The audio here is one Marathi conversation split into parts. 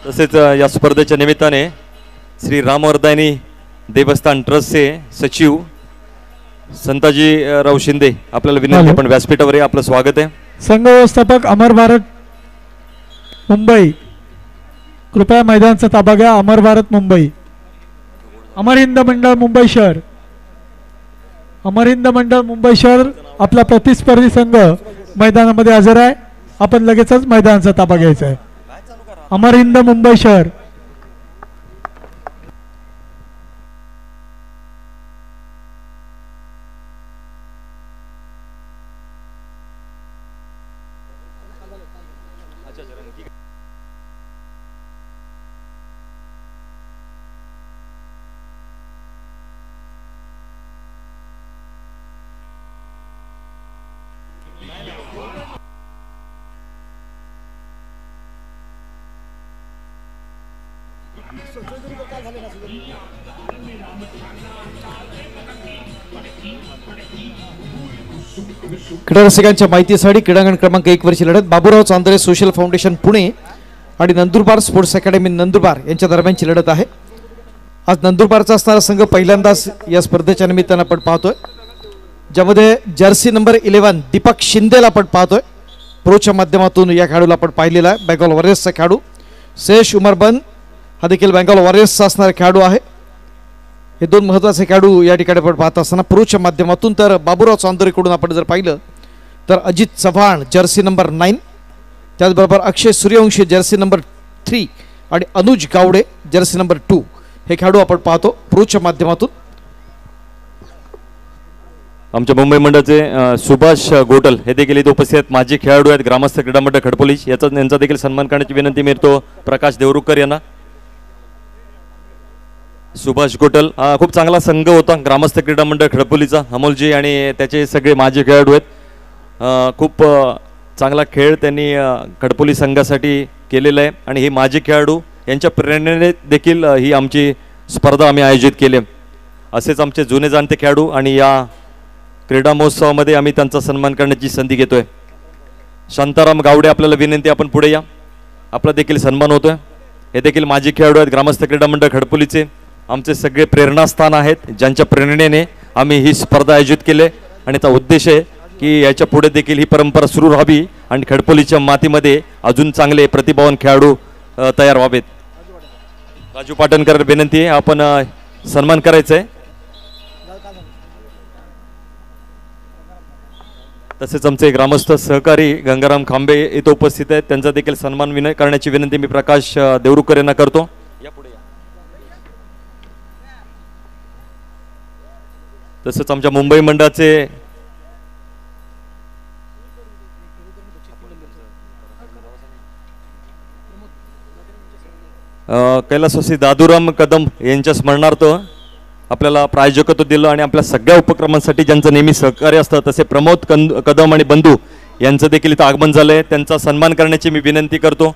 तसेच या स्पर्धेच्या निमित्ताने श्री रामवर्धानी देवस्थान ट्रस्टचे सचिव संताजी राव शिंदे आपल्याला विनंती, आपण व्यासपीठावर आपलं स्वागत आहे. संघ व्यवस्थापक अमर भारत मुंबई, कृपया मैदानाचा ताबा घ्या. अमर भारत मुंबई, अमर हिंद मंडळ मुंबई शहर, अमर हिंद मंडळ मुंबई शहर आपला प्रतिस्पर्धी संघ मैदानामध्ये हजर आहे. आपण लगेचच मैदानाचा ताबा घ्यायचा आहे. अमर हिंद मुंबई शहर. क्रीडा रसिकांच्या माहितीसाठी क्रीडांगण क्रमांक 1 वरची लढत बाबूराव चांदरे सोशल फाउंडेशन पुणे आणि नंदुरबार स्पोर्ट्स अकॅडमी नंदुरबार यांच्या दरम्यानची लढत आहे. आज नंदुरबारचा असणारा संघ पहिल्यांदाच या स्पर्धेच्या निमित्तानं आपण पाहतोय, ज्यामध्ये जर्सी नंबर 11 दीपक शिंदेला आपण पाहतोय. प्रोच्या माध्यमातून या खेळाडूला आपण पाहिलेला आहे. बेंगॉल वॉरियर्सचा खेळाडू सैश उमरबन हा देखील बेंगॉल वॉरियर्सचा असणारा खेळाडू आहे. हे दोन महत्त्वाचे खेळाडू या ठिकाणी आपण पाहत असताना प्रोच्या माध्यमातून तर बाबूराव चांदोरेकडून आपण जर पाहिलं तर अजित चव्हाण जर्सी नंबर 9, त्याचबरोबर अक्षय सूर्यवंशी जर्सी नंबर 3 आणि अनुज गावडे जर्सी नंबर 2 हे खेळाडू आपण पाहतो प्रोच्या माध्यमातून. आमच्या मुंबई मंडळाचे सुभाष गोटल हे देखील इथे उपस्थित आहेत. माजी खेळाडू आहेत ग्रामस्थ क्रीडा मंडळ खडपोली. यांचा देखील सन्मान करण्याची विनंती मिळतो प्रकाश देवरुखकर यांना. सुभाष गोटल हा खूप चांगला संघ होता ग्रामस्थ क्रीडा मंडळ खडपोलीचा. अमोलजी आणि त्याचे सगळे माजी खेळाडू आहेत. खूप चांगला खेळ त्यांनी खडपोली संघासाठी केलेला आहे आणि हे माजी खेळाडू यांच्या प्रेरणेने देखील ही आमची स्पर्धा आम्ही आयोजित केली. असेच आमचे जुने जाणते खेळाडू आणि या क्रीडा महोत्सवामध्ये आम्ही त्यांचा सन्मान करण्याची संधी घेतोय. शांताराम गावडे आपल्याला विनंती, आपण पुढे या, आपला देखील सन्मान होतोय. हे देखील माजी खेळाडू आहेत ग्रामस्थ क्रीडा मंडळ खडपोलीचे. आमचे सगळे प्रेरणास्थान आहेत, ज्यांच्या प्रेरणेने आम्ही ही स्पर्धा आयोजित केली आणि त्याचा उद्देश आहे की याच्या पुढे देखील ही परंपरा सुरू राहावी आणि खडपोलीच्या मातीमध्ये अजून चांगले प्रतिभावान खेळाडू तयार व्हावेत. राजू पाटणकर विनंती आहे, आपण सन्मान करायचं आहे. तसेच आमचे ग्रामस्थ सहकारी गंगाराम खांबे इथं उपस्थित आहेत, त्यांचा देखील सन्मान करण्याची विनंती मी प्रकाश देवरुखकर यांना करतो. तसंच आमच्या मुंबई मंडळाचे कैलासवासी दादूराम कदम यांच्या स्मरणार्थ आपल्याला प्रायोजकत्व दिलं आणि आपल्या सगळ्या उपक्रमांसाठी ज्यांचं नेहमी सहकार्य असतं तसे प्रमोद कदम आणि बंधू यांचं देखील इथं आगमन झालंय. त्यांचा सन्मान करण्याची मी विनंती करतो.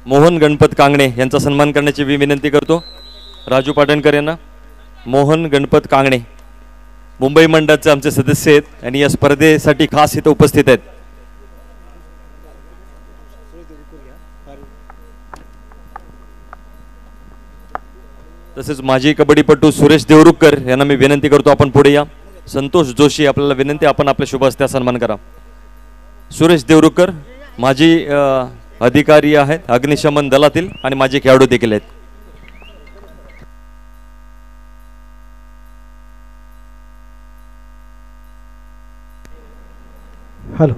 मोहन गणपत कांगणे यांचा सन्मान करण्याची विनंती करतो. राजू पाटणकर यांना. मोहन गणपत कांगणे मुंबई मंडळाचे आमचे सदस्य आहेत आणि या स्पर्धेसाठी खास इथे उपस्थित आहेत. तसेच माजी कबड्डीपटू सुरेश देवरुखकर यांना मी विनंती करतो, आपण पुढे या. संतोष जोशी आपल्याला विनंती, आपण आपल्या शुभ हस्ते सन्मान करा. सुरेश देवरुखकर माजी अधिकारी आहेत अग्निशमन दलातील आणि माझे खेळाडू देखील आहेत. हॅलो,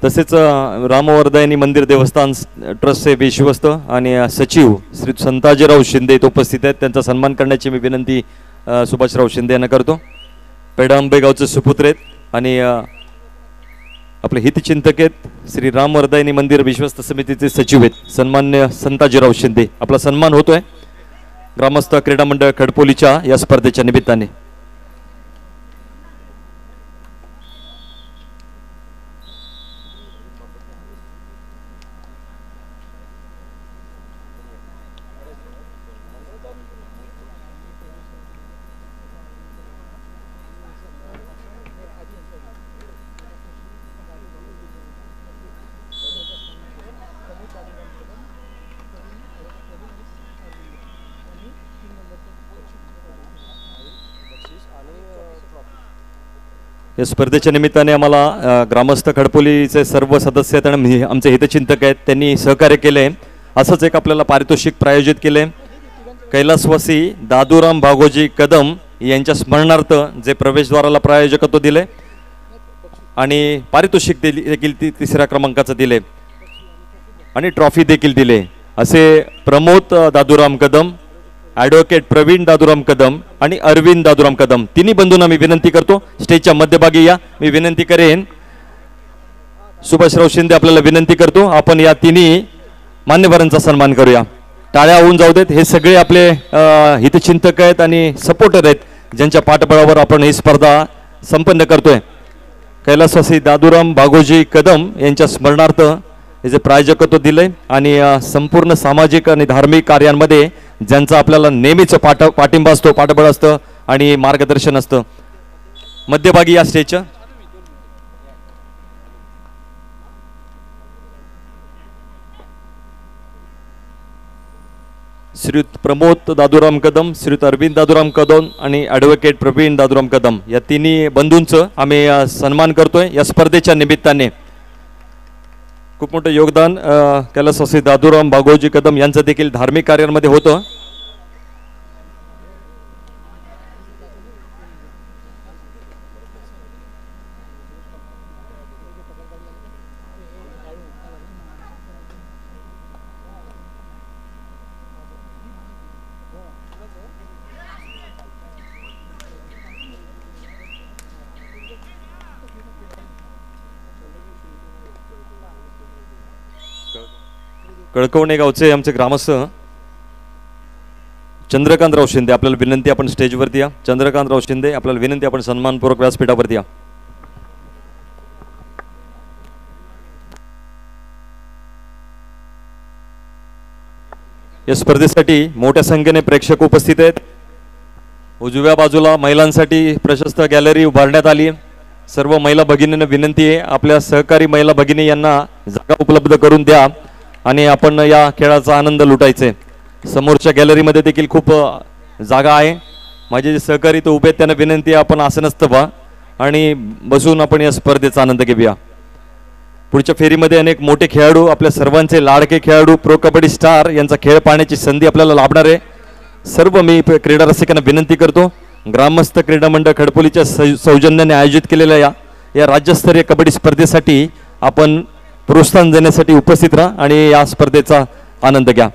तसेच रामवर्धयनी मंदिर देवस्थान ट्रस्टचे विश्वस्त आणि सचिव श्री संताजीराव शिंदे इथे उपस्थित आहेत. त्यांचा सन्मान करण्याची मी विनंती सुभाषराव शिंदे यांना करतो. पेढा आंबेगावचे सुपुत्र आहेत आणि आपले हितचिंतक आहेत श्री रामवर्धयनी मंदिर विश्वस्त समितीचे सचिव आहेत सन्मान्य संताजीराव शिंदे. आपला सन्मान होतोय ग्रामस्थ क्रीडा मंडळ खडपोलीच्या या स्पर्धेच्या निमित्ताने. या स्पर्धेच्या निमित्ताने आम्हाला ग्रामस्थ खडपोलीचे सर्व सदस्य आहेत आणि आमचे हितचिंतक आहेत त्यांनी सहकार्य केले. असंच एक आपल्याला पारितोषिक प्रायोजित केले. कैलासवासी दादूराम भागोजी कदम यांच्या स्मरणार्थ जे प्रवेशद्वाराला प्रायोजकत्व दिले आणि पारितोषिक देखील तिसऱ्या क्रमांकाचं दिले आणि ट्रॉफी देखील दिले. असे प्रमोद दादूराम कदम, ॲडव्होकेट प्रवीण दादूराम कदम आणि अरविंद दादूराम कदम तिन्ही बंधूंना मी विनंती करतो स्टेजच्या मध्यभागी या. मी विनंती करेन सुभाषराव शिंदे आपल्याला विनंती करतो आपण या तिन्ही मान्यवरांचा सन्मान करूया. टाळ्या होऊन जाऊ देत. हे सगळे आपले हितचिंतक आहेत आणि सपोर्टर आहेत ज्यांच्या पाठबळावर आपण ही स्पर्धा संपन्न करतोय. कैलासवासी दादूराम भागोजी कदम यांच्या स्मरणार्थ हे जे प्रायोजकत्व दिलंय आणि संपूर्ण सामाजिक आणि धार्मिक कार्यांमध्ये ज्यांचा आपल्याला नेहमीच पाठिंबा असतो, पाठबळ असतं आणि मार्गदर्शन असतं. मध्यभागी या स्टेजच्या श्रीयुत प्रमोद दादूराम कदम, श्रीयुत अरविंद दादूराम कदम आणि ॲडव्होकेट प्रवीण दादूराम कदम या तिन्ही बंधूंचं आम्ही सन्मान करतोय या स्पर्धेच्या निमित्ताने. खूप मोठं योगदान कैलासवासी दादूराम भागोजी कदम यांचं देखील धार्मिक कार्यांमध्ये होतं. कळकवणे गावचे आमचे ग्रामस्थ चंद्रकांतराव शिंदे आपल्याला विनंती आपण स्टेजवरती या. चंद्रकांतराव शिंदे आपल्याला विनंती आपण सन्मानपूर्वक व्यासपीठावरती या. या स्पर्धेसाठी मोठ्या संख्येने प्रेक्षक उपस्थित आहेत. उजव्या बाजूला महिलांसाठी प्रशस्त गॅलरी उभारण्यात आली. सर्व महिला भगिनींना विनंती आहे आपल्या सहकारी महिला भगिनी यांना जागा उपलब्ध करून द्या आणि आपण या खेळाचा आनंद लुटायचे. समोरच्या गॅलरीमध्ये देखील खूप जागा आहे. माझे जे सहकारी तो उभे आहेत त्यांना विनंती आहे आपण आसनस्थ व्हा आणि बसून आपण या स्पर्धेचा आनंद घेऊया. पुढच्या फेरीमध्ये अनेक मोठे खेळाडू आपल्या सर्वांचे लाडके खेळाडू प्रो कबड्डी स्टार यांचा खेळ पाहण्याची संधी आपल्याला लाभणार आहे. सर्व मी क्रीडा रसिकांना विनंती करतो ग्रामस्थ क्रीडा मंडळ खडपोलीच्या सौजन्याने आयोजित केलेल्या या राज्यस्तरीय कबड्डी स्पर्धेसाठी आपण प्रोत्साहन देण्यासाठी उपस्थित राहा आणि या स्पर्धेचा आनंद घ्या.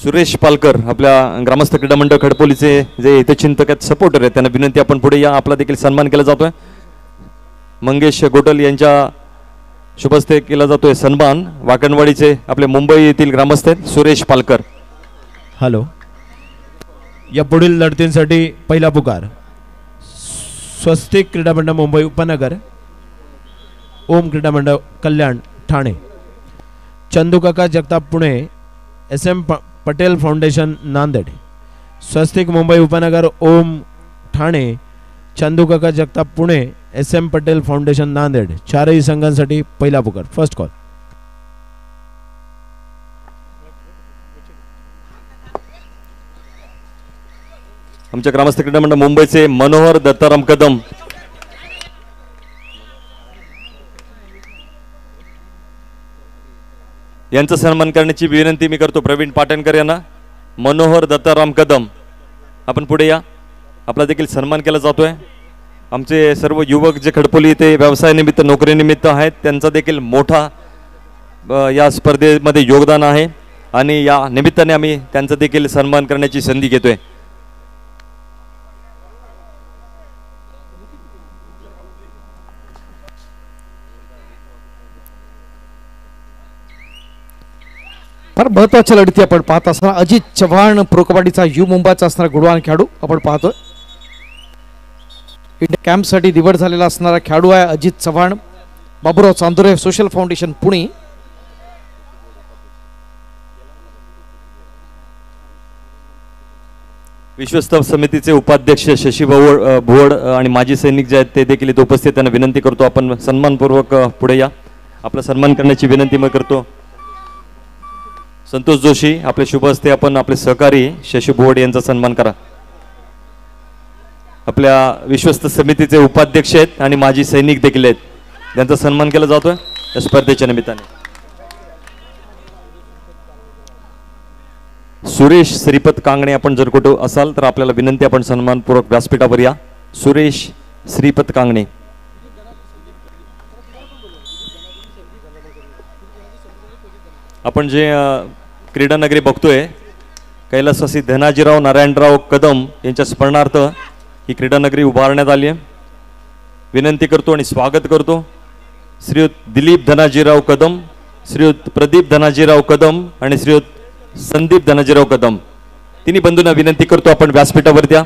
सुरेश पालकर आपल्या ग्रामस्थ क्रीडा मंडळ खडपोलीचे जे हितचिंतक आहेत सपोर्टर आहेत त्यांना विनंती आपण पुढे या. आपला देखील सन्मान केला जातोय. मंगेश गोटल यांच्या शुभहस्ते केला जातोय सन्मान. वाकणवाडीचे आपले मुंबई येथील ग्रामस्थ आहेत सुरेश पालकर. हॅलो. या पुढील लढतींसाठी पहिला पुकार स्वस्तिक क्रीडा मंडळ मुंबई उपनगर, ओम क्रीडा मंडळ कल्याण ठाणे, चंदूकाका जगताप पुणे, SM पटेल फाउंडेशन नांदेड. स्वस्तिक मुंबई उपनगर, ओम ठाणे, चंदूकाका जगताप पुणे, SM पटेल फाउंडेशन नांदेड. चारही संघांसाठी पहिला पुकार. First call. आमच्या ग्रामस्थ क्रीडा मंडळ मुंबईचे मनोहर दत्ताराम कदम यांचा सन्मान करण्याची विनंती मी करतो प्रवीण पाटणकर यांना. मनोहर दत्ताराम कदम आपण पुढे या. आपला देखील सन्मान केला जातोय. आमचे सर्व युवक जे खडपोली इथे व्यवसायानिमित्त नोकरीनिमित्त आहेत त्यांचा देखील मोठा या स्पर्धेमध्ये योगदान आहे आणि या निमित्ताने आम्ही त्यांचा देखील सन्मान करण्याची संधी घेतोय. फार महत्वाच्या लढती आपण पाहत असताना अजित चव्हाण प्रो कबड्डीचा यू मुंबईचा असणारा गुणवान खेळाडू आपण पाहतोय. इंडिया कॅम्पसाठी निवड झालेला असणारा खेळाडू आहे अजित चव्हाण. Baburao Chandore social foundation Pune. विश्वस्त समितीचे उपाध्यक्ष शशी भुवड आणि माजी सैनिक जे आहेत ते देखील इथे उपस्थित. त्यांना विनंती करतो आपण सन्मानपूर्वक पुढे या. आपला सन्मान करण्याची विनंती मग करतो. संतोष जोशी आपले शुभ हस्ते आपण आपले सहकारी शशी भुवड यांचा सन्मान करा. आपल्या विश्वस्त समितीचे उपाध्यक्ष आहेत आणि माजी सैनिक देखील आहेत त्यांचा सन्मान केला जातोय या स्पर्धेच्या निमित्ताने. सुरेश श्रीपत कांगणे आपण जर कुठे असाल तर आपल्याला विनंती आपण सन्मानपूर्वक व्यासपीठावर या. सुरेश श्रीपत कांगणे. आपण जे क्रीडा नगरी बघतोय कैलासवासी धनाजीराव नारायणराव कदम यांच्या स्मरणार्थ ही क्रीडा नगरी उभारण्यात आली आहे. विनंती करतो आणि स्वागत करतो श्रीयुत दिलीप धनाजीराव कदम, श्रीयुत प्रदीप धनाजीराव कदम आणि श्रीयुत संदीप धनाजीराव कदम तिन्ही बंधूंना विनंती करतो आपण व्यासपीठावर द्या.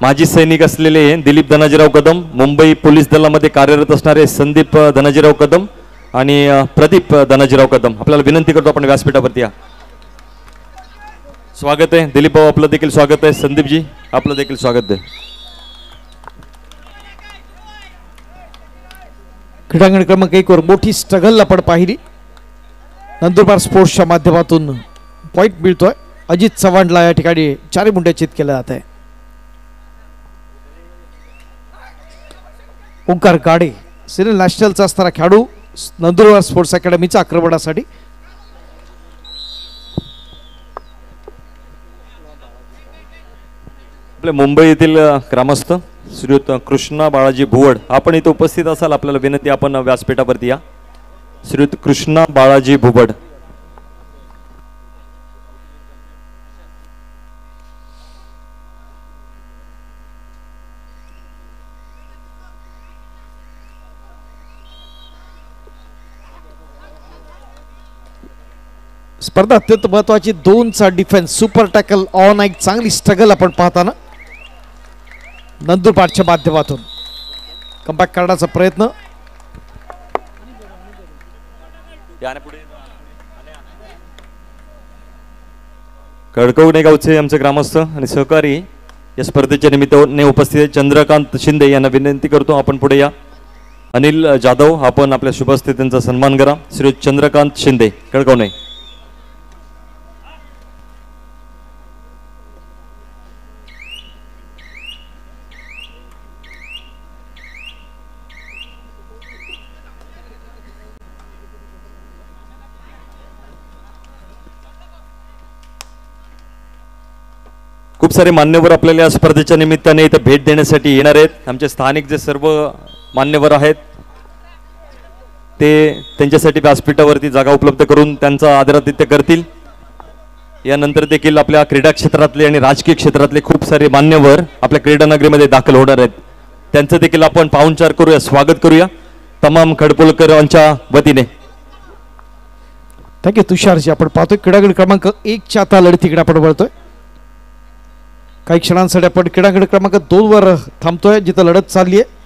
माजी सैनिक असलेले दिलीप धनाजीराव कदम, मुंबई पोलीस दलामध्ये कार्यरत असणारे संदीप धनाजीराव कदम आणि प्रदीप धनाजीराव कदम आपल्याला विनंती करतो आपण व्यासपीठावरती या. स्वागत आहे दिलीप भाऊ, आपलं देखील स्वागत आहे. संदीपजी आपलं देखील स्वागत आहे. क्रीडांगण क्रमांक 1 वर मोठी स्ट्रगल आपण पाहिली. नंदुरबार स्पोर्ट्सच्या माध्यमातून पॉईंट मिळतोय. अजित चव्हाणला या ठिकाणी 4 मुंड्याचित केलं जात आहे. ओंकार गाडे सिनियर नॅशनलचा असणारा खेळाडू नंदुरबार स्पोर्ट्स अकॅडमीच्या आक्रमणासाठी. आपल्या मुंबई येथील ग्रामस्थ श्रीयुत कृष्णा बाळाजी भुवड आपण इथे उपस्थित असाल आपल्याला विनंती आपण व्यासपीठावरती या. श्रीयुत कृष्णा बाळाजी भुवड. स्पर्धा अत्यंत महत्वाची. 2चा डिफेन्स सुपर टॅकल ऑन एक चांगली स्ट्रगल आपण पाहताना नंदुरबारच्या माध्यमातून कमबॅक करण्याचा प्रयत्न. खडकवणे गावचे आमचे ग्रामस्थ आणि सहकारी या स्पर्धेच्या निमित्ताने उपस्थित चंद्रकांत शिंदे यांना विनंती करतो आपण पुढे या. अनिल जाधव आपण आपल्या शुभस्थित त्यांचा सन्मान करा. श्री चंद्रकांत शिंदे खडकवणे. खूप सारे मान्यवर आपल्याला या स्पर्धेच्या निमित्ताने इथे भेट देण्यासाठी येणार आहेत. आमचे स्थानिक जे सर्व मान्यवर आहेत ते त्यांच्यासाठी व्यासपीठावरती जागा उपलब्ध करून त्यांचा आदरातिथ्य करतील. यानंतर देखील आपल्या क्रीडा क्षेत्रातले आणि राजकीय क्षेत्रातले खूप सारे मान्यवर आपल्या क्रीडा नगरीमध्ये दाखल होणार आहेत. त्यांचं देखील आपण पाहुणचार करूया, स्वागत करूया तमाम खडपोलकरांच्या वतीने. थँक्यू तुषारजी. आपण पाहतोय क्रीडांगण क्रमांक 1च्या आता लढतीकडे आपण वळतोय. काही क्षणांसाठी आपण क्रीडांगण क्रमांक 2 वर थांबतोय जिथं लढत चालली आहे.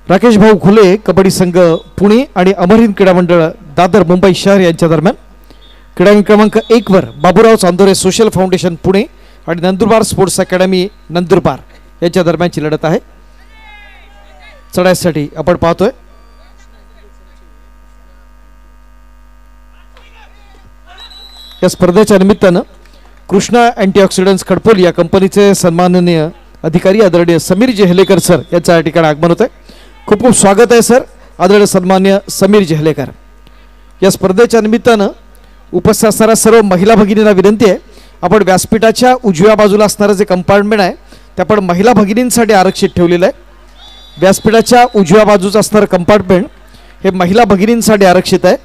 राकेश भाऊ खुले कबड्डी संघ पुणे आणि अमरहिंद क्रीडा मंडळ दादर मुंबई शहर यांच्या दरम्यान. क्रीडांगण क्रमांक 1 वर बाबूराव चांदोरे सोशल फाउंडेशन पुणे आणि नंदुरबार स्पोर्ट्स अकॅडमी नंदुरबार यांच्या दरम्यानची लढत आहे. चढाईसाठी आपण पाहतोय या स्पर्धेच्या निमित्तानं कृष्णा अँटीऑक्सिडंट्स खडपोली या कंपनीचे सन्माननीय अधिकारी आदरणीय समीर जेहलेकर सर यांचं या ठिकाणी आगमन होत आहे. खूप खूप स्वागत आहे सर. आदरणीय सन्मान्य समीर जेहलेकर. या स्पर्धेच्या निमित्तानं उपस्थित असणाऱ्या सर्व महिला भगिनींना विनंती आहे आपण व्यासपीठाच्या उजव्या बाजूला असणारं जे कंपार्टमेंट आहे ते आपण महिला भगिनींसाठी आरक्षित ठेवलेलं आहे। व्यासपीठाच्या उजव्या बाजूचं असणारं कंपार्टमेंट हे महिला भगिनींसाठी आरक्षित आहे।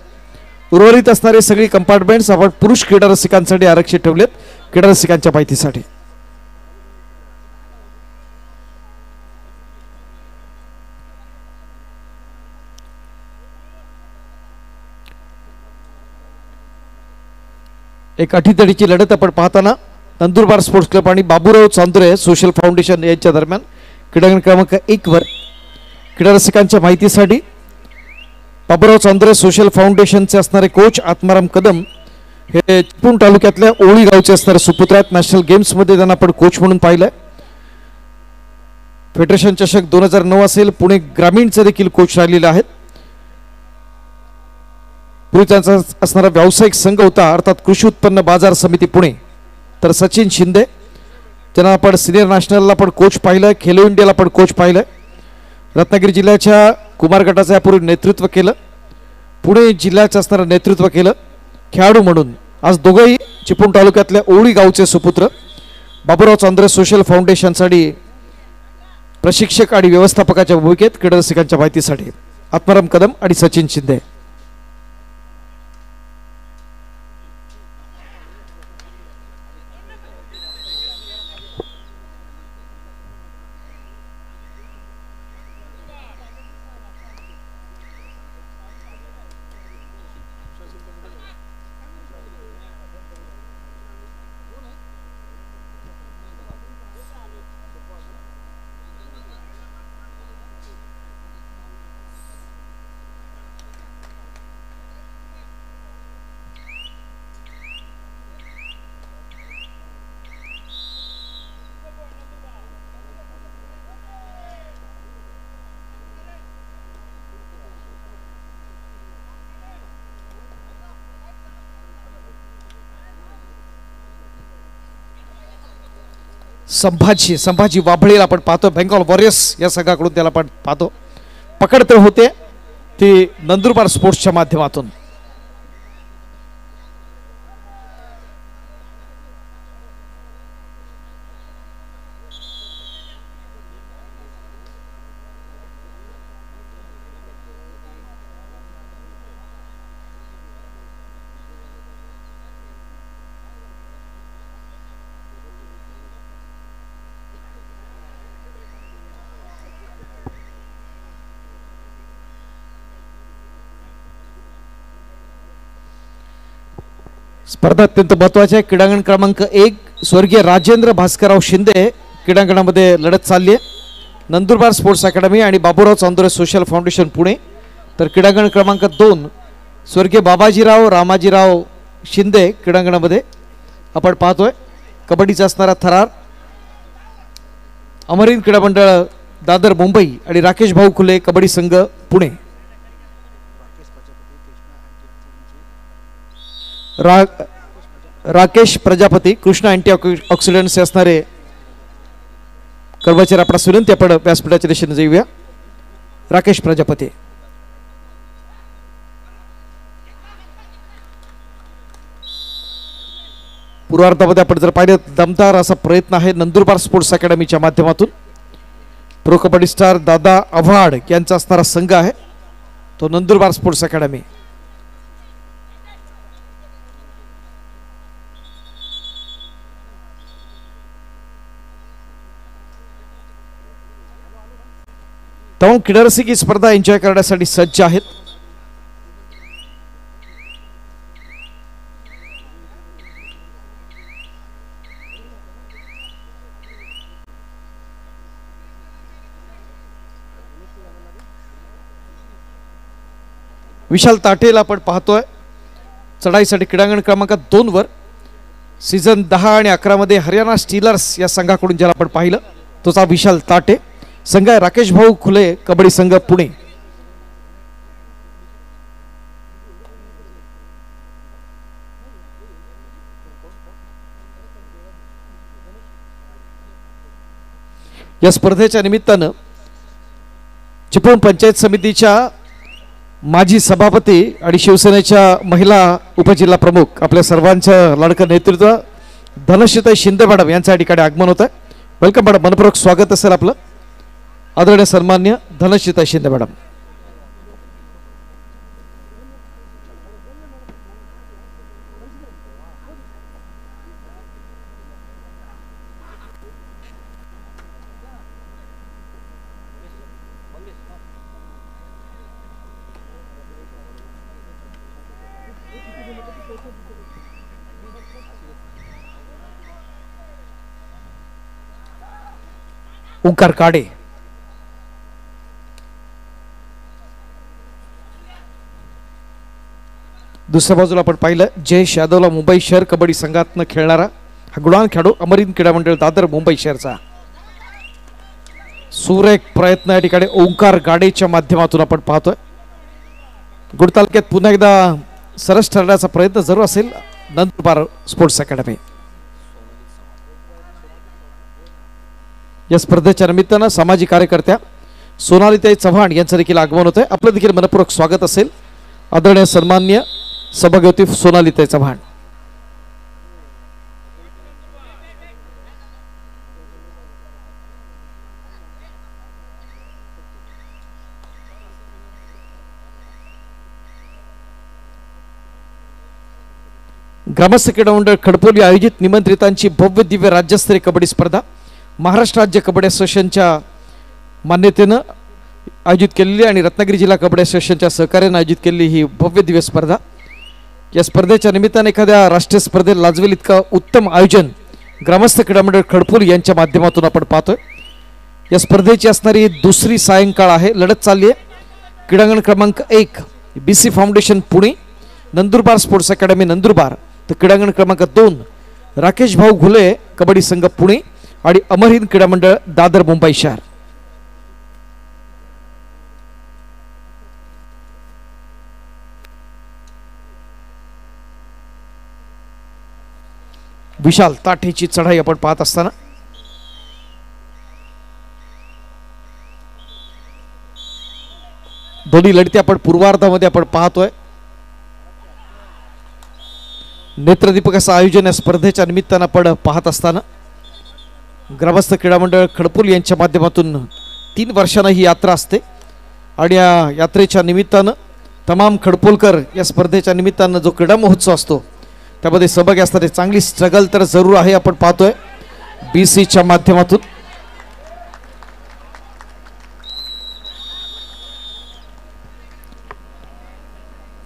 उर्वरित असणारे सगळी कंपार्टमेंट्स आपण पुरुष क्रीडा रसिकांसाठी आरक्षित ठेवलेत, क्रीडा रसिकांच्या माहितीसाठी। एक अटीतडीची लढत आपण पाहताना नंदुरबार स्पोर्ट्स क्लब आणि बाबूराव चांदुरे सोशल फाउंडेशन यांच्या दरम्यान क्रीडांगण क्रमांक 1 वर क्रीडा रसिकांच्या माहितीसाठी बाबूराव चांदुरे सोशल फाउंडेशनचे असणारे कोच आत्माराम कदम हे चिपळूण तालुक्यातल्या ओळी गावचे असणारे सुपुत्र आहेत। नॅशनल गेम्समध्ये त्यांना आपण कोच म्हणून पाहिलंय। फेडरेशन चषक 2009 असेल, पुणे ग्रामीणचे देखील कोच राहिलेले आहेत। पूर्वी त्यांचा असणारा व्यावसायिक संघ होता अर्थात कृषी उत्पन्न बाजार समिती पुणे। तर सचिन शिंदे त्यांना आपण सिनियर नॅशनलला पण कोच पाहिलं, खेलो इंडियाला पण कोच पाहिलं, रत्नागिरी जिल्ह्याच्या कुमार गटाचं यापूर्वी नेतृत्व केलं, पुणे जिल्ह्याचं असणारं नेतृत्व केलं खेळाडू म्हणून। आज दोघंही चिपळूण तालुक्यातल्या ओळी गावचे सुपुत्र बाबूराव चांदुरे सोशल फाउंडेशनसाठी प्रशिक्षक आणि व्यवस्थापकाच्या भूमिकेत क्रीडा रसिकांच्या माहितीसाठी आत्माराम कदम आणि सचिन शिंदे। संभाजी वाभळेला आपण पाहतो, बेंगॉल वॉरियर्स या संघाकडून त्याला आपण पाहतो। पकड तर होते ती नंदुरबार स्पोर्ट्सच्या माध्यमातून। स्पर्धा अत्यंत महत्त्वाची आहे। क्रीडांगण क्रमांक 1 स्वर्गीय राजेंद्र भास्करराव शिंदे क्रीडांगणामध्ये लढत चालली आहे। नंदुरबार स्पोर्ट्स अकॅडमी आणि बाबूराव चांदुरे सोशल फाउंडेशन पुणे। तर क्रीडांगण क्रमांक 2 स्वर्गीय बाबाजीराव रामाजीराव शिंदे क्रीडांगणामध्ये आपण पाहतोय। कबड्डीचा असणारा थरार अमरीन क्रीडा मंडळ दादर मुंबई आणि राकेश भाऊ खुले कबड्डी संघ पुणे। राकेश प्रजापती कृष्णा अँटी ऑक्सिडंट्स असणारे कर्मचारी आपणास विनंती आपण व्यासपीठाच्या दिशेने जाऊया। राकेश प्रजापती पूर्वार्धामध्ये आपण जर पाहिलं दमदार असा प्रयत्न आहे नंदुरबार स्पोर्ट्स अकॅडमीच्या माध्यमातून। प्रो कबड्डी स्टार दादा आव्हाड यांचा असणारा संघ आहे तो नंदुरबार स्पोर्ट्स अकॅडमी। तमाम क्रीडारसिक ही स्पर्धा एन्जॉय करण्यासाठी सज्ज आहेत। विशाल ताटेला आपण पाहतोय चढाईसाठी क्रीडांगण क्रमांक 2 वर। सीझन 10 आणि 11 मध्ये हरियाणा स्टीलर्स या संघाकडून ज्याला आपण पाहिलं तोचा विशाल ताटे संघ आहे। राकेश भाऊ खुले कबड्डी संघ पुणे। या स्पर्धेच्या निमित्तानं चिपळूण पंचायत समितीच्या माजी सभापती आणि शिवसेनेच्या महिला उपजिल्हा प्रमुख आपल्या सर्वांचं लाडकं नेतृत्व धनश्रीताई शिंदे मॅडम यांचं या ठिकाणी आगमन होत आहे. वेलकम मॅडम, मनपूर्वक स्वागत असेल आपलं. आदरणीय सन्मान्य धनश्रीताई शिंदे मॅडम. ओंकार काडे, दुसऱ्या बाजूला आपण पाहिलं जयेश यादवला मुंबई शहर कबड्डी संघातनं खेळणारा हा गुणवान खेळाडू अमरिंद क्रीडा मंडळ दादर मुंबई शहरचा. सुरेख प्रयत्न या ठिकाणी ओंकार गाडेच्या माध्यमातून आपण पाहतोय. गुड तालुक्यात पुन्हा एकदा सरस ठरण्याचा प्रयत्न जरूर असेल नंदुरबार स्पोर्ट्स अकॅडमी. या स्पर्धेच्या निमित्तानं सामाजिक कार्यकर्त्या सोनालीताई चव्हाण यांचं देखील आगमन होत आहे. आपलं देखील मनपूर्वक स्वागत असेल. आदरणीय सन्मान्य सभागवती सोनालीताई चव्हाण. ग्रामस्थ क्रीडा मंडळ खडपोली आयोजित निमंत्रितांची भव्य दिव्य राज्यस्तरीय कबड्डी स्पर्धा महाराष्ट्र राज्य कबड्डी असोसिएशनच्या मान्यतेनं आयोजित केलेली आणि रत्नागिरी जिल्हा कबड्डी असोसिएशनच्या सहकार्याने आयोजित केलेली ही भव्य दिव्य स्पर्धा. या स्पर्धेच्या निमित्ताने एखाद्या राष्ट्रीय स्पर्धेत लाजवेल इतका उत्तम आयोजन ग्रामस्थ क्रीडा मंडळ खडपोली यांच्या माध्यमातून आपण पाहतोय. या स्पर्धेची असणारी दुसरी सायंकाळ आहे. लढत चालली आहे. क्रीडांगण क्रमांक 1 BC foundation Pune, Nandurbar sports academy Nandurbar, तर क्रीडांगण क्रमांक 2 राकेश भाऊ घुले कबड्डी संघ पुणे आणि अमरहिंद क्रीडा मंडळ दादर मुंबई शहर. विशाल ताठेची चढाई आपण पाहत असताना दोन्ही लढती आपण पूर्वार्धामध्ये आपण पाहतोय. नेत्रदीपक असं आयोजन या स्पर्धेच्या निमित्तानं आपण पाहत असताना ग्रामस्थ क्रीडा मंडळ खडपोली यांच्या माध्यमातून 3 वर्षांना ही यात्रा असते आणि या यात्रेच्या निमित्तानं तमाम खडपोलकर या स्पर्धेच्या निमित्तानं जो क्रीडा महोत्सव असतो त्यामध्ये सहभागी असणारे चांगली स्ट्रगल तर जरूर आहे आपण पाहतोय BCच्या माध्यमातून.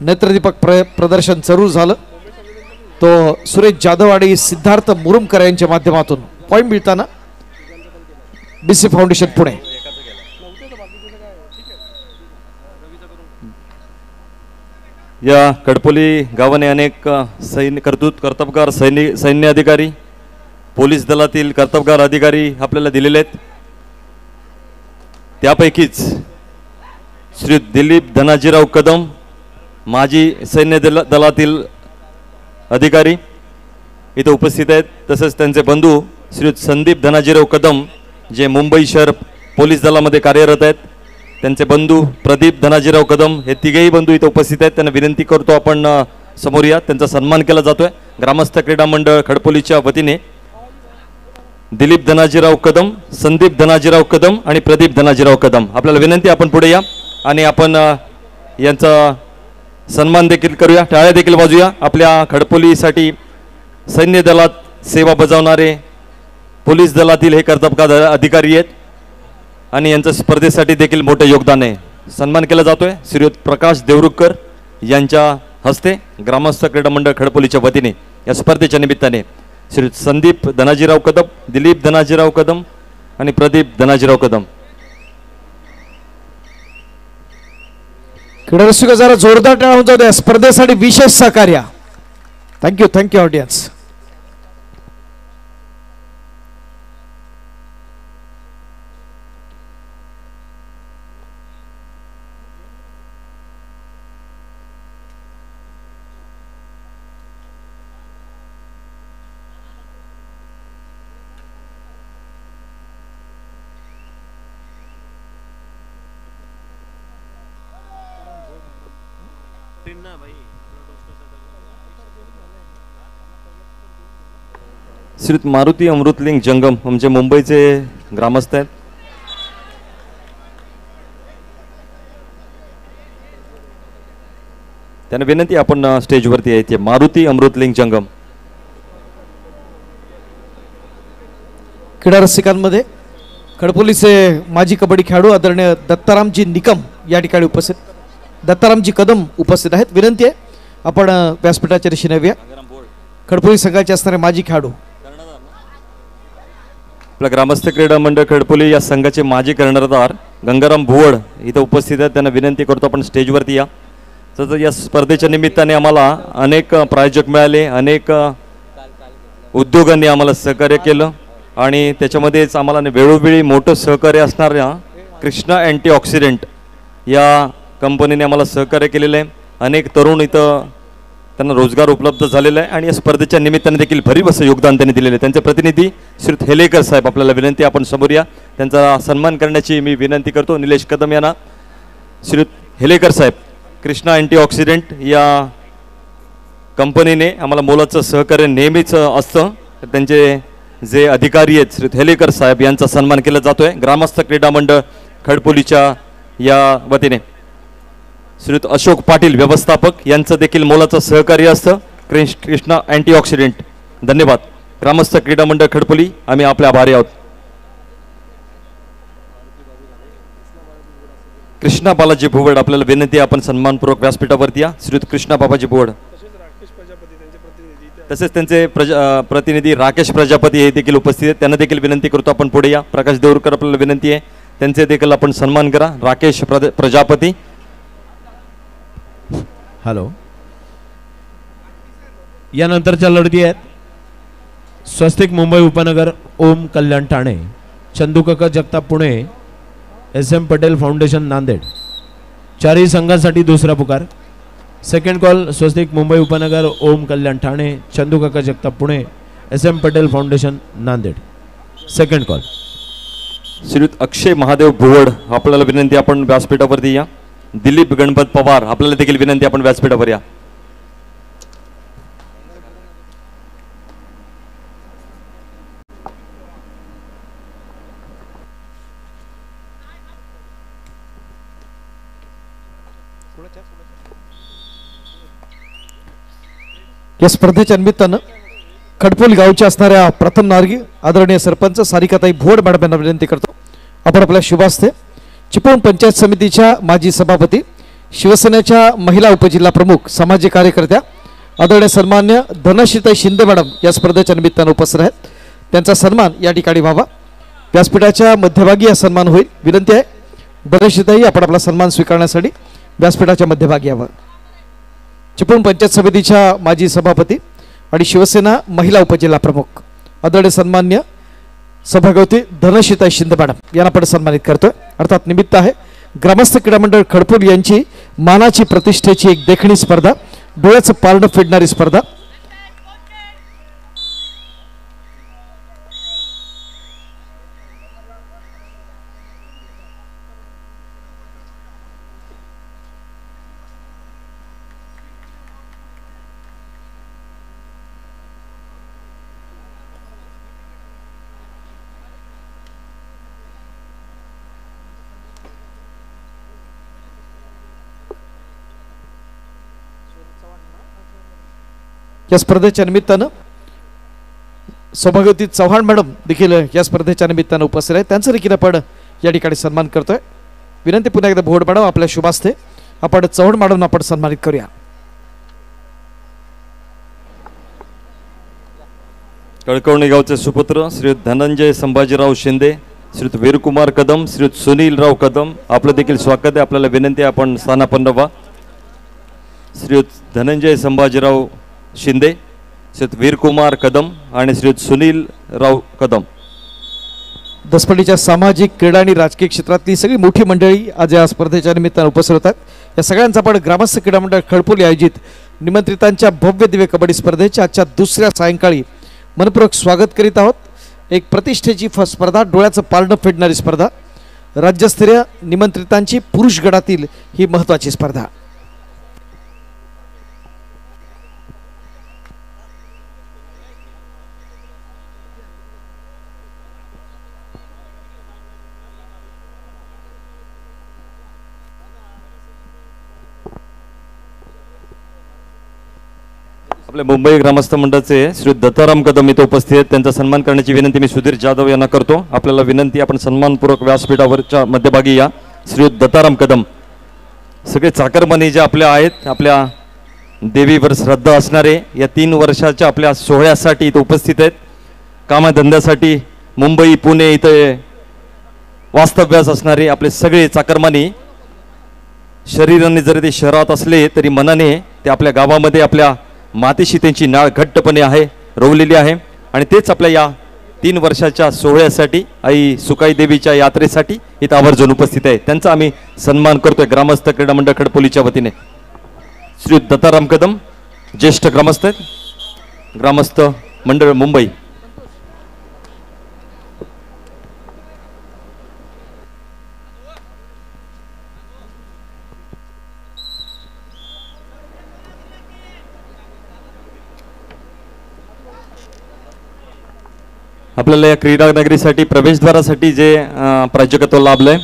नेत्रदीपक प्रदर्शन जरूर झालं. तो सुरेश जाधव आणि सिद्धार्थ मुरुमकर यांच्या माध्यमातून पॉइंट मिळताना BC फाउंडेशन पुणे. या खडपोली गावाने अनेक कर्तबगार सैन्य अधिकारी, पोलीस दलातील कर्तबगार अधिकारी आपल्याला दिलेले आहेत. त्यापैकीच श्री दिलीप धनाजीराव कदम माजी सैन्य दलातील अधिकारी इथे उपस्थित आहेत. तसेच त्यांचे बंधू श्री संदीप धनाजीराव कदम जे मुंबई शहर पोलीस दलामध्ये कार्यरत आहेत. त्यांचे बंधू प्रदीप धनाजीराव कदम हे तिघेही बंधू इथे उपस्थित आहेत. त्यांना विनंती करतो आपण समोर या. त्यांचा सन्मान केला जातोय. ग्रामस्थ क्रीडा मंडळ खडपोलीच्या वतीने दिलीप धनाजीराव कदम, संदीप धनाजीराव कदम आणि प्रदीप धनाजीराव कदम, आपल्याला विनंती आपण पुढे या आणि आपण यांचा सन्मान देखील करूया, टाळ्या देखील वाजूया. आपल्या खडपोलीसाठी सैन्य दलात सेवा बजावणारे पोलीस दलातील हे कर्तबगार अधिकारी आहेत आणि यांचं स्पर्धेसाठी देखील मोठं योगदान आहे. सन्मान केला जातोय श्रीयुत प्रकाश देवरुखकर यांच्या हस्ते ग्रामस्थ क्रीडा मंडळ खडपोलीच्या वतीने या स्पर्धेच्या निमित्ताने श्री संदीप धनाजीराव कदम, दिलीप धनाजीराव कदम आणि प्रदीप धनाजीराव कदम. क्रीडारसिक जरा जोरदार टाळ्या होऊन जाऊ द्या. स्पर्धेसाठी विशेष सहकार्य. Thank you audience. श्रीयुत मारुती अमृतलिंग जंगम म्हणजे मुंबईचे ग्रामस्थ आहेत. त्यांना विनंती आपण स्टेजवरती आहे. मारुती अमृतलिंग जंगम. क्रीडा रसिकांमध्ये खडपोलीचे माजी कबड्डी खेळाडू आदरणीय दत्तारामजी निकम या ठिकाणी उपस्थित, दत्तारामजी कदम उपस्थित आहेत. विनंती आहे आपण व्यासपीठाच्या दिशेने येऊया. खडपोली संघाचे असणारे माजी खेळाडू, आपल्या ग्रामस्थ क्रीडा मंडळ खडपोली या संघाचे माजी कर्णधार गंगाराम भुवड इथं उपस्थित आहेत. त्यांना विनंती करतो आपण स्टेजवरती या. तर या स्पर्धेच्या निमित्ताने आम्हाला अनेक प्रायोजक मिळाले, अनेक उद्योगांनी आम्हाला सहकार्य केलं आणि त्याच्यामध्येच आम्हाला वेळोवेळी मोठं सहकार्य असणाऱ्या कृष्णा अँटीऑक्सिडंट या कंपनीने आम्हाला सहकार्य केलेलं आहे. अनेक तरुण इथं त्यांना रोजगार उपलब्ध झालेला आहे आणि या स्पर्धेच्या निमित्ताने देखील भरीव असं योगदान त्यांनी दिलेलं आहे. त्यांचे प्रतिनिधी श्री हेलेकर साहेब आपल्याला विनंती आपण समोर या. त्यांचा सन्मान करण्याची मी विनंती करतो. निलेश कदम यांना. श्री हेलेकर साहेब, कृष्णा अँटीऑक्सिडंट या कंपनीने आम्हाला मोलाचं सहकार्य नेहमीच असतं. त्यांचे जे अधिकारी आहेत श्री हेलेकर साहेब यांचा सन्मान केला जातोय ग्रामस्थ क्रीडा मंडळ खडपोलीच्या या वतीने. श्रीयुत अशोक पाटील व्यवस्थापक यांचं देखील मोलाचं सहकार्य असतं कृष्णा अँटीऑक्सिडंट. धन्यवाद. ग्रामस्थ क्रीडा मंडळ खडपोली आम्ही आपले आभारी आहोत. कृष्णा बालाजी भुवड आपल्याला विनंती आपण सन्मानपूर्वक व्यासपीठावरती या. श्रीयुत कृष्णा बाबाजी भुवड. तसेच त्यांचे प्रतिनिधी राकेश प्रजापती हे देखील उपस्थित आहेत. त्यांना देखील विनंती करतो आपण पुढे या. प्रकाश देऊरकर आपल्याला विनंती आहे त्यांचे देखील आपण सन्मान करा. राकेश प्रजापती. हॅलो. यानंतरच्या लढती आहेत स्वस्तिक मुंबई उपनगर ओम कल्याण ठाणे, चंदूकाका जगताप पुणे, SM पटेल फाउंडेशन नांदेड. चारही संघांसाठी दुसरा पुकार. सेकंड कॉल स्वस्तिक मुंबई उपनगर Om Kalyan Thane, Chandukaka Jagtap Pune, SM Patel foundation Nanded. Second call. Shriyut Akshay Mahadev Bhuvad आपल्याला विनंती आपण व्यासपीठावरती या. दिलीप गणपत पवार आपल्याला देखील विनंती आपण व्यासपीठावर या. या स्पर्धेच्या निमित्तानं खडपोली गावच्या असणाऱ्या प्रथम नार्गी आदरणीय सरपंच सारिकाताई भोड मॅडम यांना विनंती करतो आपण आपल्या शुभास्ते चिपळूण पंचायत समितीच्या माजी सभापती, शिवसेनेच्या महिला उपजिल्हा प्रमुख, सामाजिक कार्यकर्त्या आदरणीय सन्मान्य धनश्रीताई शिंदे मॅडम या स्पर्धेच्या निमित्तानं उपस्थित आहेत. त्यांचा सन्मान या ठिकाणी व्हावा. व्यासपीठाच्या मध्यभागी हा सन्मान होईल. विनंती आहे धनश्रीताई आपण आपला सन्मान स्वीकारण्यासाठी व्यासपीठाच्या मध्यभागी यावं. चिपळूण पंचायत समितीच्या माजी सभापती आणि शिवसेना महिला उपजिल्हा प्रमुख आदरणीय सन्मान्य सभागवती धनश्रीताई शिंदे मॅडम यांना आपण सन्मानित करतोय. अर्थात निमित्त आहे ग्रामस्थ क्रीडा मंडळ खडपोली यांची मानाची प्रतिष्ठेची एक देखणी स्पर्धा, डोळ्याचं पारडं फेडणारी स्पर्धा. या स्पर्धेच्या निमित्तानं सभागवती चव्हाण मॅडम देखील या स्पर्धेच्या निमित्तानं उपस्थित आहेत. त्यांचं देखील आपण या ठिकाणी सन्मान करतोय. विनंती पुन्हा एकदा भोड मॅडम आपल्या शुभास्ते आपण चव्हाण मॅडम आपण सन्मानित करूया. कळकवणी गावचे सुपुत्र श्रीयुत धनंजय संभाजीराव शिंदे, श्रीयुत वीरकुमार कदम, श्रीयुत सुनीलराव कदम आपलं देखील स्वागत आहे. आपल्याला विनंती आहे आपण स्थानापन्न व्हा. श्रीयुत धनंजय संभाजीराव शिंदे, श्रीयुत वीरकुमार कदम आणि श्रीयुत सुनीलराव कदम. दसपल्लीच्या सामाजिक, क्रीडा आणि राजकीय क्षेत्रातली सगळी मोठी मंडळी आज या स्पर्धेच्या निमित्तानं उपस्थित होतात. या सगळ्यांचा आपण ग्रामस्थ क्रीडा मंडळ खडपोली आयोजित निमंत्रितांच्या भव्य दिव्य कबड्डी स्पर्धेच्या आजच्या दुसऱ्या सायंकाळी मनपूर्वक स्वागत करीत आहोत. एक प्रतिष्ठेची स्पर्धा, डोळ्याचं पारडं फेडणारी स्पर्धा, राज्यस्तरीय निमंत्रितांची पुरुष गटातील ही महत्त्वाची स्पर्धा. आपल्या मुंबई ग्रामस्थ मंडळाचे श्री दत्ताराम कदम इथे उपस्थित आहेत. त्यांचा सन्मान करण्याची विनंती मी सुधीर जाधव यांना करतो. आपल्याला विनंती, आपण सन्मानपूर्वक व्यासपीठावरच्या मध्यभागी या. श्री दत्ताराम कदम, सगळे चाकरमानी जे आपल्या आहेत, आपल्या देवीवर श्रद्धा असणारे, या 3 वर्षाच्या आपल्या सोहळ्यासाठी इथे उपस्थित आहेत. कामधंद्यासाठी मुंबई पुणे इथे वास्तव्यास असणारे आपले सगळे चाकरमानी, शरीराने जरी ते शहरात असले तरी मनाने ते आपल्या गावामध्ये आपल्या मातीशी त्यांची नाळ घट्टपणे आहे, रोवलेली आहे. आणि तेच आपल्या या 3 वर्षाच्या सोहळ्यासाठी, आई सुकाई देवीच्या यात्रेसाठी इथं आवर्जून उपस्थित आहे. त्यांचा आम्ही सन्मान करतोय ग्रामस्थ क्रीडा मंडळ खडपोलीच्या वतीने. श्री दत्ताराम कदम ज्येष्ठ ग्रामस्थ आहेत, ग्रामस्थ मंडळ मुंबई. आपल्याला या क्रीडा नगरीसाठी प्रवेशद्वारासाठी जे प्रायोजकत्व लाभलंय,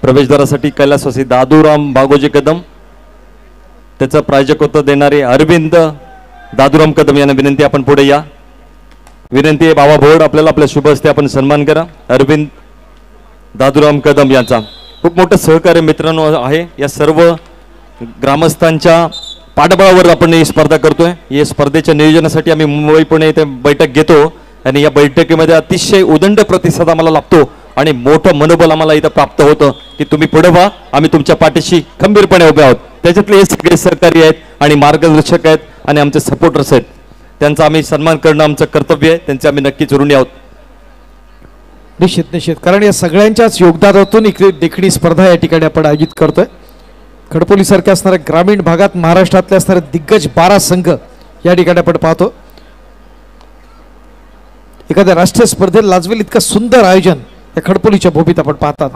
प्रवेशद्वारासाठी कैलासवासी दादूराम बागोजी कदम, त्याचं प्रायोजकत्व देणारे अरविंद दादूराम कदम यांना विनंती, आपण पुढे या. विनंती आहे बाबा भोड, आपल्याला आपल्या शुभ हस्ते आपण सन्मान करा. अरविंद दादूराम कदम यांचा खूप मोठं सहकार्य मित्रांनो आहे. या सर्व ग्रामस्थांच्या पाठबळावर आपण ही स्पर्धा करतोय. या स्पर्धेच्या नियोजनासाठी आम्ही मुंबई पुणे इथे बैठक घेतो आणि या बैठकीमध्ये अतिशय उदंड प्रतिसाद आम्हाला लाभतो आणि मोठं मनोबल आम्हाला इथं प्राप्त होतं की तुम्ही पुढे व्हा, आम्ही तुमच्या पाठीशी खंबीरपणे उभे आहोत. त्याच्यातले हे सगळे सहकारी आहेत आणि मार्गदर्शक आहेत आणि आमचे सपोर्टर्स आहेत. त्यांचा आम्ही सन्मान करणं आमचं कर्तव्य आहे. त्यांचे आम्ही नक्कीच ऋणी आहोत. निश्चित, कारण या सगळ्यांच्याच योगदानातून इकडे देखणी स्पर्धा या ठिकाणी आपण आयोजित करतोय. खडपोलीसारख्या असणाऱ्या ग्रामीण भागात महाराष्ट्रातले असणारे दिग्गज 12 संघ या ठिकाणी आपण पाहतो. एखाद्या राष्ट्रीय स्पर्धेत लाजवेल इतकं सुंदर आयोजन या खडपोलीच्या भूमीत आपण पाहतात.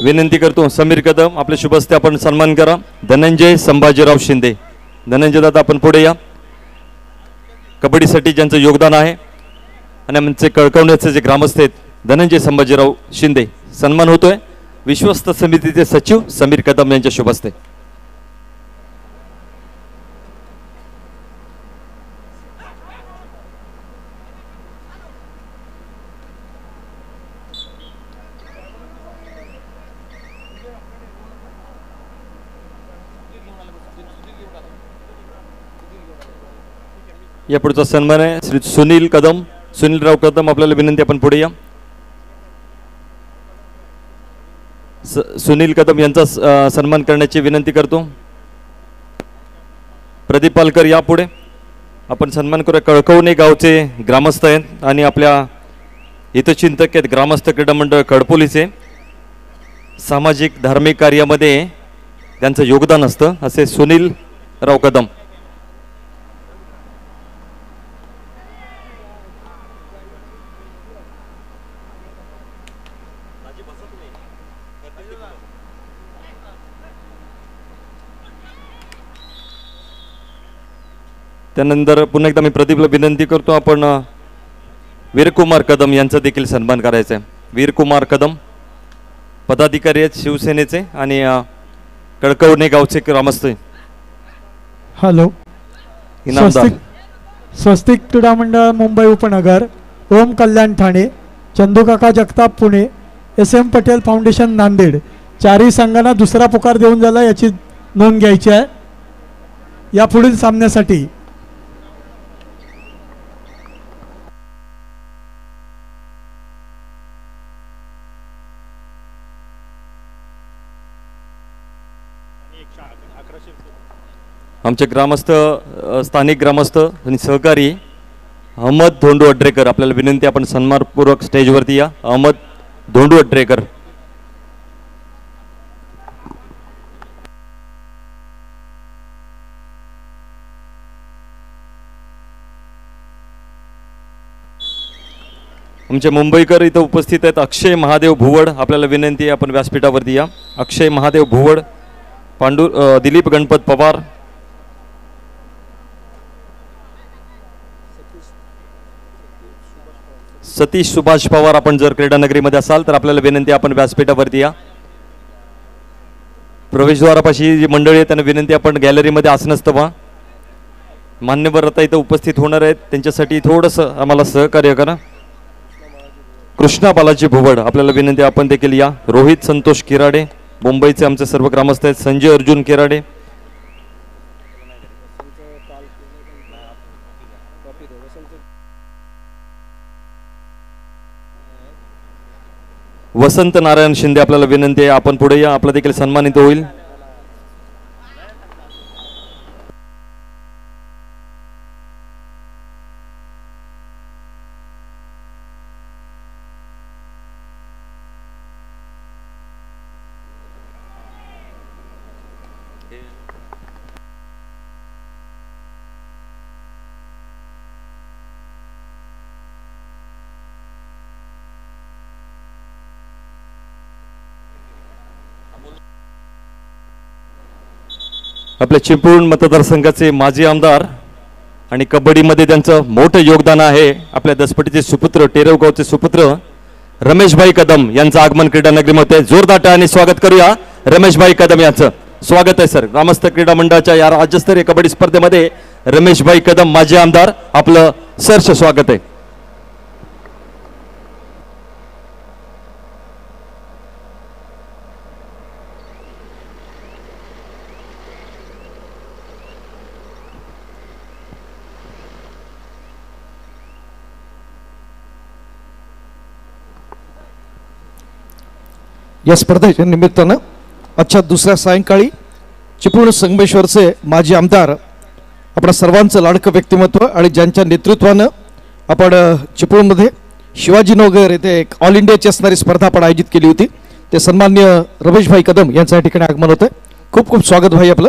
विनंती करतो समीर कदम, आपले शुभ हस्ते आपण सन्मान करा. धनंजय संभाजीराव शिंदे, धनंजय दादा आपण पुढे या. कबड्डीसाठी ज्यांचं योगदान आहे आणि आमचे कळकवण्याचे जे ग्रामस्थ आहेत धनंजय संभाजीराव शिंदे, सन्मान होतोय. विश्वस्त समितीचे सचिव समीर कदम यांच्या शुभ हस्ते. या पुढचा सन्मान आहे श्री सुनील कदम, सुनीलराव कदम, आपल्याला विनंती, आपण पुढे या. सुनील कदम यांचा सन्मान करण्याची विनंती करतो. प्रदीप पालकर या पुढे, आपण सन्मान करूया. कळकवणे गावचे ग्रामस्थ आहेत आणि आपल्या हितचिंतक आहेत ग्रामस्थ क्रीडा मंडळ खडपोलीचे. सामाजिक धार्मिक कार्यामध्ये त्यांचं योगदान असतं असे सुनील राव कदम. त्यानंतर पुन्हा एकदा मी प्रदीपला विनंती करतो, आपण वीरकुमार कदम यांचा देखील सन्मान करायचा आहे. वीरकुमार कदम पदाधिकारी आहेत शिवसेनेचे आणि कळकवणे गावचे ग्रामस्थ. हॅलो, इनामदार स्वस्तिक क्रीडा मंडळ मुंबई उपनगर, ओम कल्याण ठाणे, चंदूकाका जगताप पुणे, SM पटेल फाउंडेशन नांदेड, चारही संघांना दुसरा पुकार देऊन झाला याची नोंद घ्यायची आहे. या पुढील सामन्यासाठी आमचे ग्रामस्थ, स्थानिक ग्रामस्थ आणि सहकारी अहमद धोंडू अड्रेकर, आपल्याला विनंती, आपण सन्मानपूर्वक स्टेजवरती या. अहमद धोंडू अड्रेकर. आमचे मुंबईकर इथं उपस्थित आहेत. अक्षय महादेव भुवड, आपल्याला विनंती आहे, आपण व्यासपीठावरती या. अक्षय महादेव भुवड, दिलीप गणपत पवार, सतीश सुभाष पवार. आपण जर क्रीडा नगरीमध्ये असाल तर आपल्याला विनंती, आपण व्यासपीठावरती या. प्रवेशद्वारापाशी जी मंडळी आहे त्यांना विनंती, आपण गॅलरीमध्ये आसन असतं बा. मान्यवर आता इथं उपस्थित होणार आहेत, त्यांच्यासाठी थोडंसं आम्हाला सहकार्य करा. कृष्णा बालाजी भुवड आपल्याला विनंती, आपण देखील या. रोहित संतोष किराडे मुंबईचे आमचे सर्व ग्रामस्थ आहेत. संजय अर्जुन किराडे, वसंत नारायण शिंदे आपल्याला विनंती आहे, आपण पुढे या, आपला देखील सन्मानित होईल. आपल्या चिपळूण मतदारसंघाचे माजी आमदार आणि कबड्डीमध्ये त्यांचं मोठं योगदान आहे, आपल्या दसपटीचे सुपुत्र, टेरवगावचे सुपुत्र रमेशभाई कदम यांचं आगमन क्रीडा नगरीमध्ये. जोरदार टाळ्यांनी स्वागत करूया रमेशभाई कदम यांचं. स्वागत आहे सर. ग्रामस्थ क्रीडा मंडळाच्या या राज्यस्तरीय कबड्डी स्पर्धेमध्ये रमेशभाई कदम माजी आमदार, आपलं सहर्ष स्वागत आहे. या स्पर्धेच्या निमित्तानं आजच्या दुसऱ्या सायंकाळी चिपळूण संगमेश्वरचे माजी आमदार, आपल्या सर्वांचं लाडकं व्यक्तिमत्व आणि ज्यांच्या नेतृत्वानं आपण चिपळूणमध्ये शिवाजीनगर येथे एक ऑल इंडियाची असणारी स्पर्धा आपण आयोजित केली होती, ते सन्मान्य रमेशभाई कदम यांचं या ठिकाणी आगमन होतं. खूप खूप स्वागत भाई आपलं.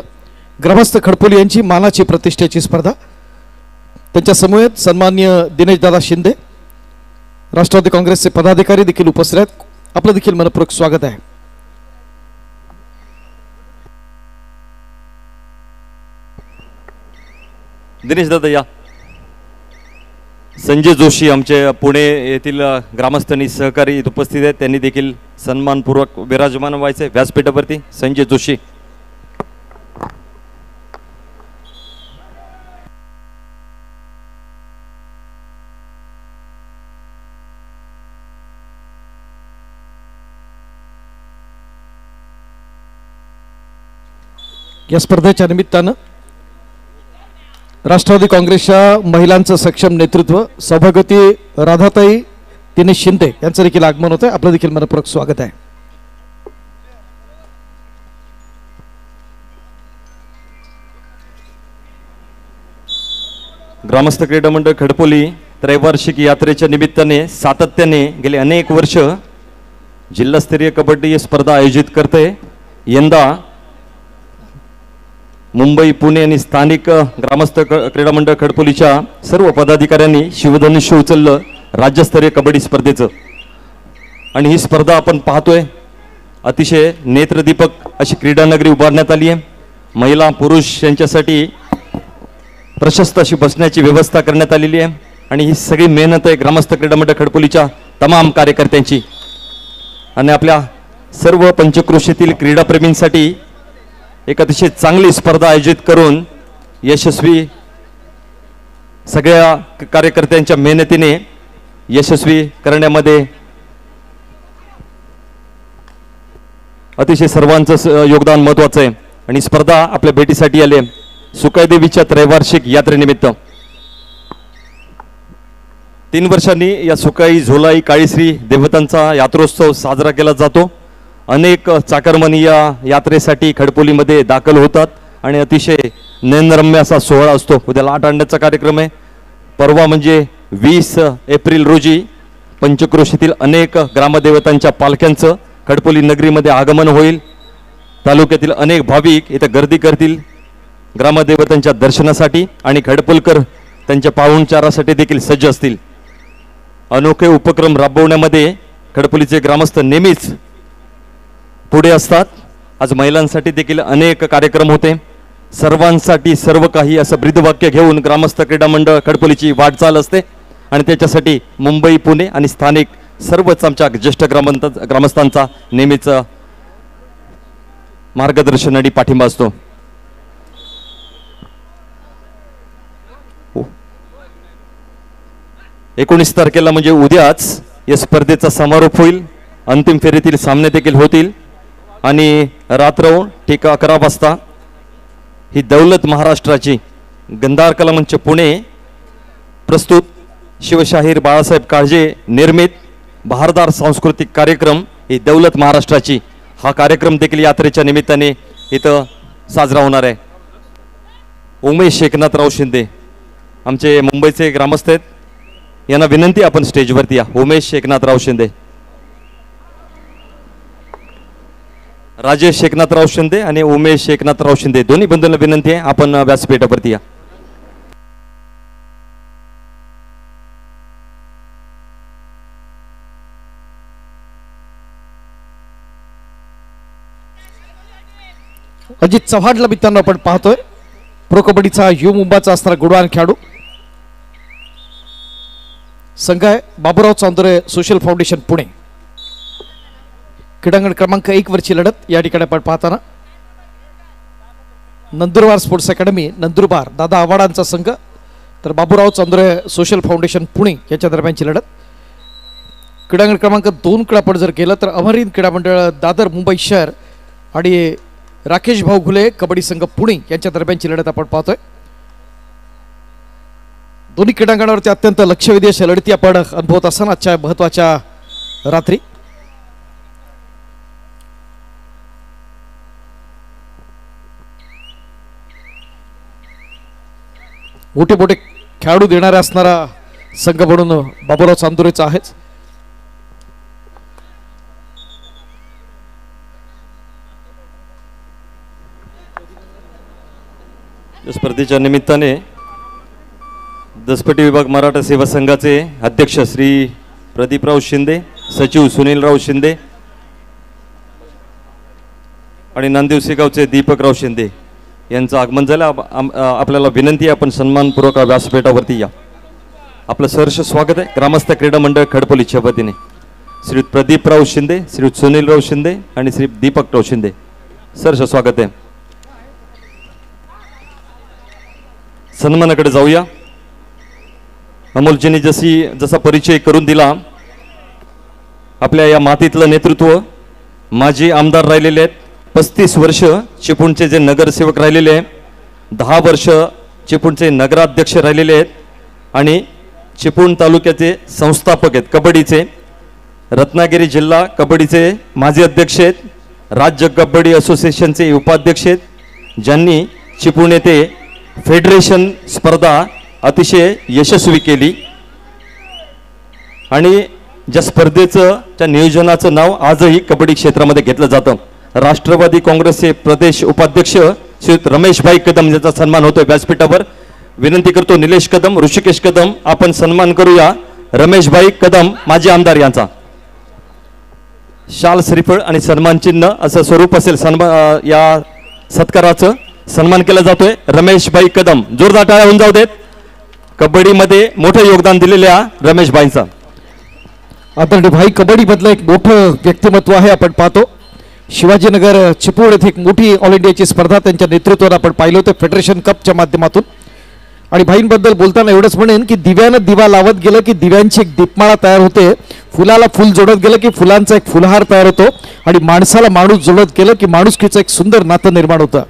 ग्रामस्थ खडपोली यांची मानाची प्रतिष्ठेची स्पर्धा. त्यांच्या समूहात सन्मान्य दिनेशदादा शिंदे, राष्ट्रवादी काँग्रेसचे पदाधिकारी देखील उपस्थित आहेत. आपलं देखील मनपूर्वक स्वागत आहे. दिनेश दादा या. संजय जोशी आमचे पुणे येथील ग्रामस्थांनी सहकारी इथे उपस्थित आहेत, त्यांनी देखील सन्मानपूर्वक विराजमान व्हायचे व्यासपीठावरती. संजय जोशी. या स्पर्धेच्या निमित्तानं राष्ट्रवादी काँग्रेसच्या महिलांचं सक्षम नेतृत्व सभापती राधाताई दिनेश शिंदे यांचं देखील आगमन होतं. आपलं देखील मनपूर्वक स्वागत आहे. ग्रामस्थ क्रीडा मंडळ खडपोली त्रैवार्षिक यात्रेच्या निमित्ताने सातत्याने गेले अनेक वर्ष जिल्हास्तरीय कबड्डी स्पर्धा आयोजित करते. यंदा मुंबई, पुणे आणि स्थानिक ग्रामस्थ क्रीडा मंडळ खडपोलीच्या सर्व पदाधिकाऱ्यांनी शिवधनुष्य उचललं राज्यस्तरीय कबड्डी स्पर्धेचं. आणि ही स्पर्धा आपण पाहतोय, अतिशय नेत्रदीपक अशी क्रीडा नगरी उभारण्यात आली आहे. महिला पुरुष यांच्यासाठी प्रशस्त अशी बसण्याची व्यवस्था करण्यात आलेली आहे. आणि ही सगळी मेहनत आहे ग्रामस्थ क्रीडा मंडळ खडपोलीच्या तमाम कार्यकर्त्यांची. आणि आपल्या सर्व पंचक्रोशीतील क्रीडाप्रेमींसाठी एक अतिशय चांगली स्पर्धा आयोजित करून यशस्वी सगळ्या कार्यकर्त्यांच्या मेहनतीने यशस्वी करण्यामध्ये अतिशय सर्वांचं योगदान महत्त्वाचं आहे. आणि स्पर्धा आपल्या भेटीसाठी आली सुकाईदेवीच्या त्रैवार्षिक यात्रेनिमित्त. 3 वर्षांनी या सुकाई, झोलाई, काळीश्री देवतांचा यात्रोत्सव साजरा केला जातो. अनेक चाकरमानी या यात्रेसाठी खडपोलीमध्ये दाखल होतात आणि अतिशय नयनरम्य असा सोहळा असतो. उद्या लाट आणण्याचा कार्यक्रम आहे. परवा म्हणजे 20 एप्रिल रोजी पंचक्रोशीतील अनेक ग्रामदेवतांच्या पालख्यांचं खडपोली नगरीमध्ये आगमन होईल. तालुक्यातील अनेक भाविक इथं गर्दी करतील ग्रामदेवतांच्या दर्शनासाठी आणि खडपोलकर त्यांच्या पाहुणचारासाठी देखील सज्ज असतील. अनोखे उपक्रम राबवण्यामध्ये खडपोलीचे ग्रामस्थ नेहमीच पुढे असतात. आज महिलांसाठी देखील अनेक कार्यक्रम होते. सर्वांसाठी सर्व काही असं ब्रीदवाक्य घेऊन ग्रामस्थ क्रीडा मंडळ खडपोलीची वाटचाल असते. आणि त्याच्यासाठी मुंबई, पुणे आणि स्थानिक सर्वच आमच्या ज्येष्ठ ग्रामस्थांचा नेहमीच मार्गदर्शन आणि पाठिंबा असतो. 19 तारखेला म्हणजे उद्याच या स्पर्धेचा समारोप होईल. अंतिम फेरीतील सामने देखील होतील आणि रात्र ठीक 11 वाजता ही दौलत महाराष्ट्राची गंधार कला मंच पुणे प्रस्तुत शिवशाहीर बाळासाहेब काळजे निर्मित बहारदार सांस्कृतिक कार्यक्रम ही दौलत महाराष्ट्राची हा कार्यक्रम देखील यात्रेच्या निमित्ताने इथं साजरा होणार आहे. उमेश एकनाथराव शिंदे आमचे मुंबईचे ग्रामस्थ आहेत, यांना विनंती आपण स्टेजवरती या. उमेश एकनाथराव शिंदे, राजेश एकनाथराव शिंदे आणि उमेश एकनाथराव शिंदे दोन्ही बंधूंना विनंती आहे आपण व्यासपीठावरती या. अजित चव्हाणला मित्रांनो आपण पाहतोय प्रो कबड्डीचा यू मुंबाचा असणारा गुणवान खेळाडू. संघ आहे बाबूराव चांदोरे सोशल फाउंडेशन पुणे. क्रीडांगण क्रमांक 1 वरची लढत या ठिकाणी आपण पाहताना नंदुरबार स्पोर्ट्स अकॅडमी नंदुरबार दादा आव्हाडांचा संघ तर बाबूराव चांदोरे सोशल फाउंडेशन पुणे याच्या दरम्यानची लढत. क्रीडांगण क्रमांक 2 कडे आपण जर गेलं तर अमरहिंद क्रीडा मंडळ दादर मुंबई शहर आणि राकेश भाऊ घुले कबड्डी संघ पुणे यांच्या दरम्यानची लढत आपण पाहतोय. दोन्ही क्रीडांगणावरती अत्यंत लक्षवेधी अशा लढती आपण अनुभवत असताना आजच्या महत्वाच्या रात्री मोठे मोठे खेळाडू देणारा असणारा संघ म्हणून बाबूराव चांदोरेचा आहेच. स्पर्धेच्या निमित्ताने दसपटी विभाग मराठा सेवा संघाचे अध्यक्ष श्री प्रदीपराव शिंदे, सचिव सुनीलराव शिंदे आणि नांदिवसी गावचे दीपकराव शिंदे यांचं आगमन झालं. आपल्याला विनंती आहे आपण सन्मानपूर्वक व्यासपीठावरती या. आपलं सहर्ष स्वागत आहे ग्रामस्थ क्रीडा मंडळ खडपोलीच्या वतीने. श्री प्रदीपराव शिंदे, श्री सुनीलराव शिंदे आणि श्री दीपकराव शिंदे सहर्ष स्वागत आहे. सन्मानाकडे जाऊया. अमोलजींनी जसा परिचय करून दिला, आपल्या या मातीतलं नेतृत्व माजी आमदार राहिलेले आहेत. 35 वर्ष चिपळूणचे जे नगरसेवक राहिलेले आहेत, 10 वर्ष चिपळूणचे नगराध्यक्ष राहिलेले आहेत आणि चिपळूण तालुक्याचे संस्थापक आहेत कबड्डीचे. रत्नागिरी जिल्हा कबड्डीचे माजी अध्यक्ष आहेत, राज्य कबड्डी असोसिएशनचे उपाध्यक्ष आहेत, ज्यांनी चिपळूण येथे फेडरेशन स्पर्धा अतिशय यशस्वी केली आणि ज्या स्पर्धेचं त्या नियोजनाचं नाव आजही कबड्डी क्षेत्रामध्ये घेतलं जातं. राष्ट्रवादी काँग्रेसचे प्रदेश उपाध्यक्ष श्री रमेशभाई कदम यांचा सन्मान होतोय व्यासपीठावर. विनंती करतो निलेश कदम, ऋषिकेश कदम आपण सन्मान करूया रमेशभाई कदम माजी आमदार यांचा. शाल श्रीफळ आणि सन्मान चिन्ह असं स्वरूप असेल या सत्काराचं. सन्मान केला जातोय रमेशभाई कदम. जोरदार टाळ्या होऊन जाऊ देत. कबड्डीमध्ये मोठं योगदान दिलेल्या रमेशभाईंचा. आदरणीय भाई कबड्डी मधलं एक मोठं व्यक्तिमत्व आहे. आपण पाहतो शिवाजीनगर चिपळूण येथे एक मोठी ऑल इंडियाची स्पर्धा त्यांच्या नेतृत्वात आपण पाहिलं होतं फेडरेशन कपच्या माध्यमातून. आणि भाईंबद्दल बोलताना एवढंच म्हणेन की दिव्यानं दिवा लावत गेलं की दिव्यांची एक दीपमाळा तयार होते, फुलाला फुल जोडत गेलं की फुलांचा एक फुलहार तयार होतो आणि माणसाला माणूस जोडत गेलं की माणुसकीचं एक सुंदर नातं निर्माण होतं.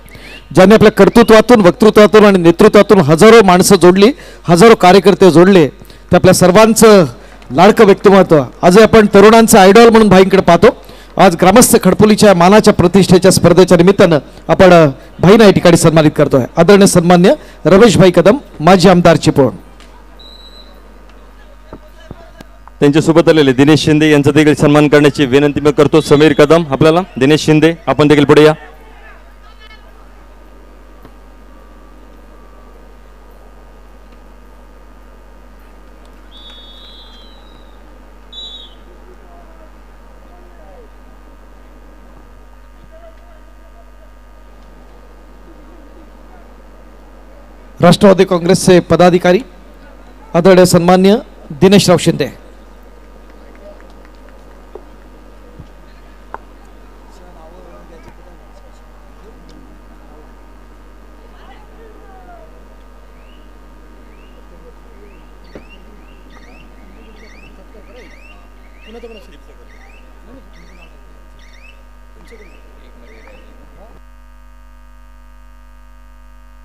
ज्यांनी आपल्या कर्तृत्वातून, वक्तृत्वातून आणि नेतृत्वातून हजारो माणसं जोडली, हजारो कार्यकर्ते जोडले, ते आपल्या सर्वांचं लाडकं व्यक्तिमत्व. आज आपण तरुणांचं आयडॉल म्हणून भाईंकडे पाहतो. आज ग्रामस्थ खडपोलीच्या मानाच्या प्रतिष्ठेच्या स्पर्धेच्या निमित्तानं आपण भाईंना या ठिकाणी सन्मानित करतोय. आदरणीय सन्मान्य रमेशभाई कदम माजी आमदार चिपळूण. त्यांच्यासोबत आलेले दिनेश शिंदे यांचा देखील सन्मान करण्याची विनंती मी करतो. समीर कदम आपल्याला. दिनेश शिंदे आपण देखील पुढे या. राष्ट्रवादी काँग्रेसचे पदाधिकारी आदरणीय सन्मान्य दिनेशराव शिंदे.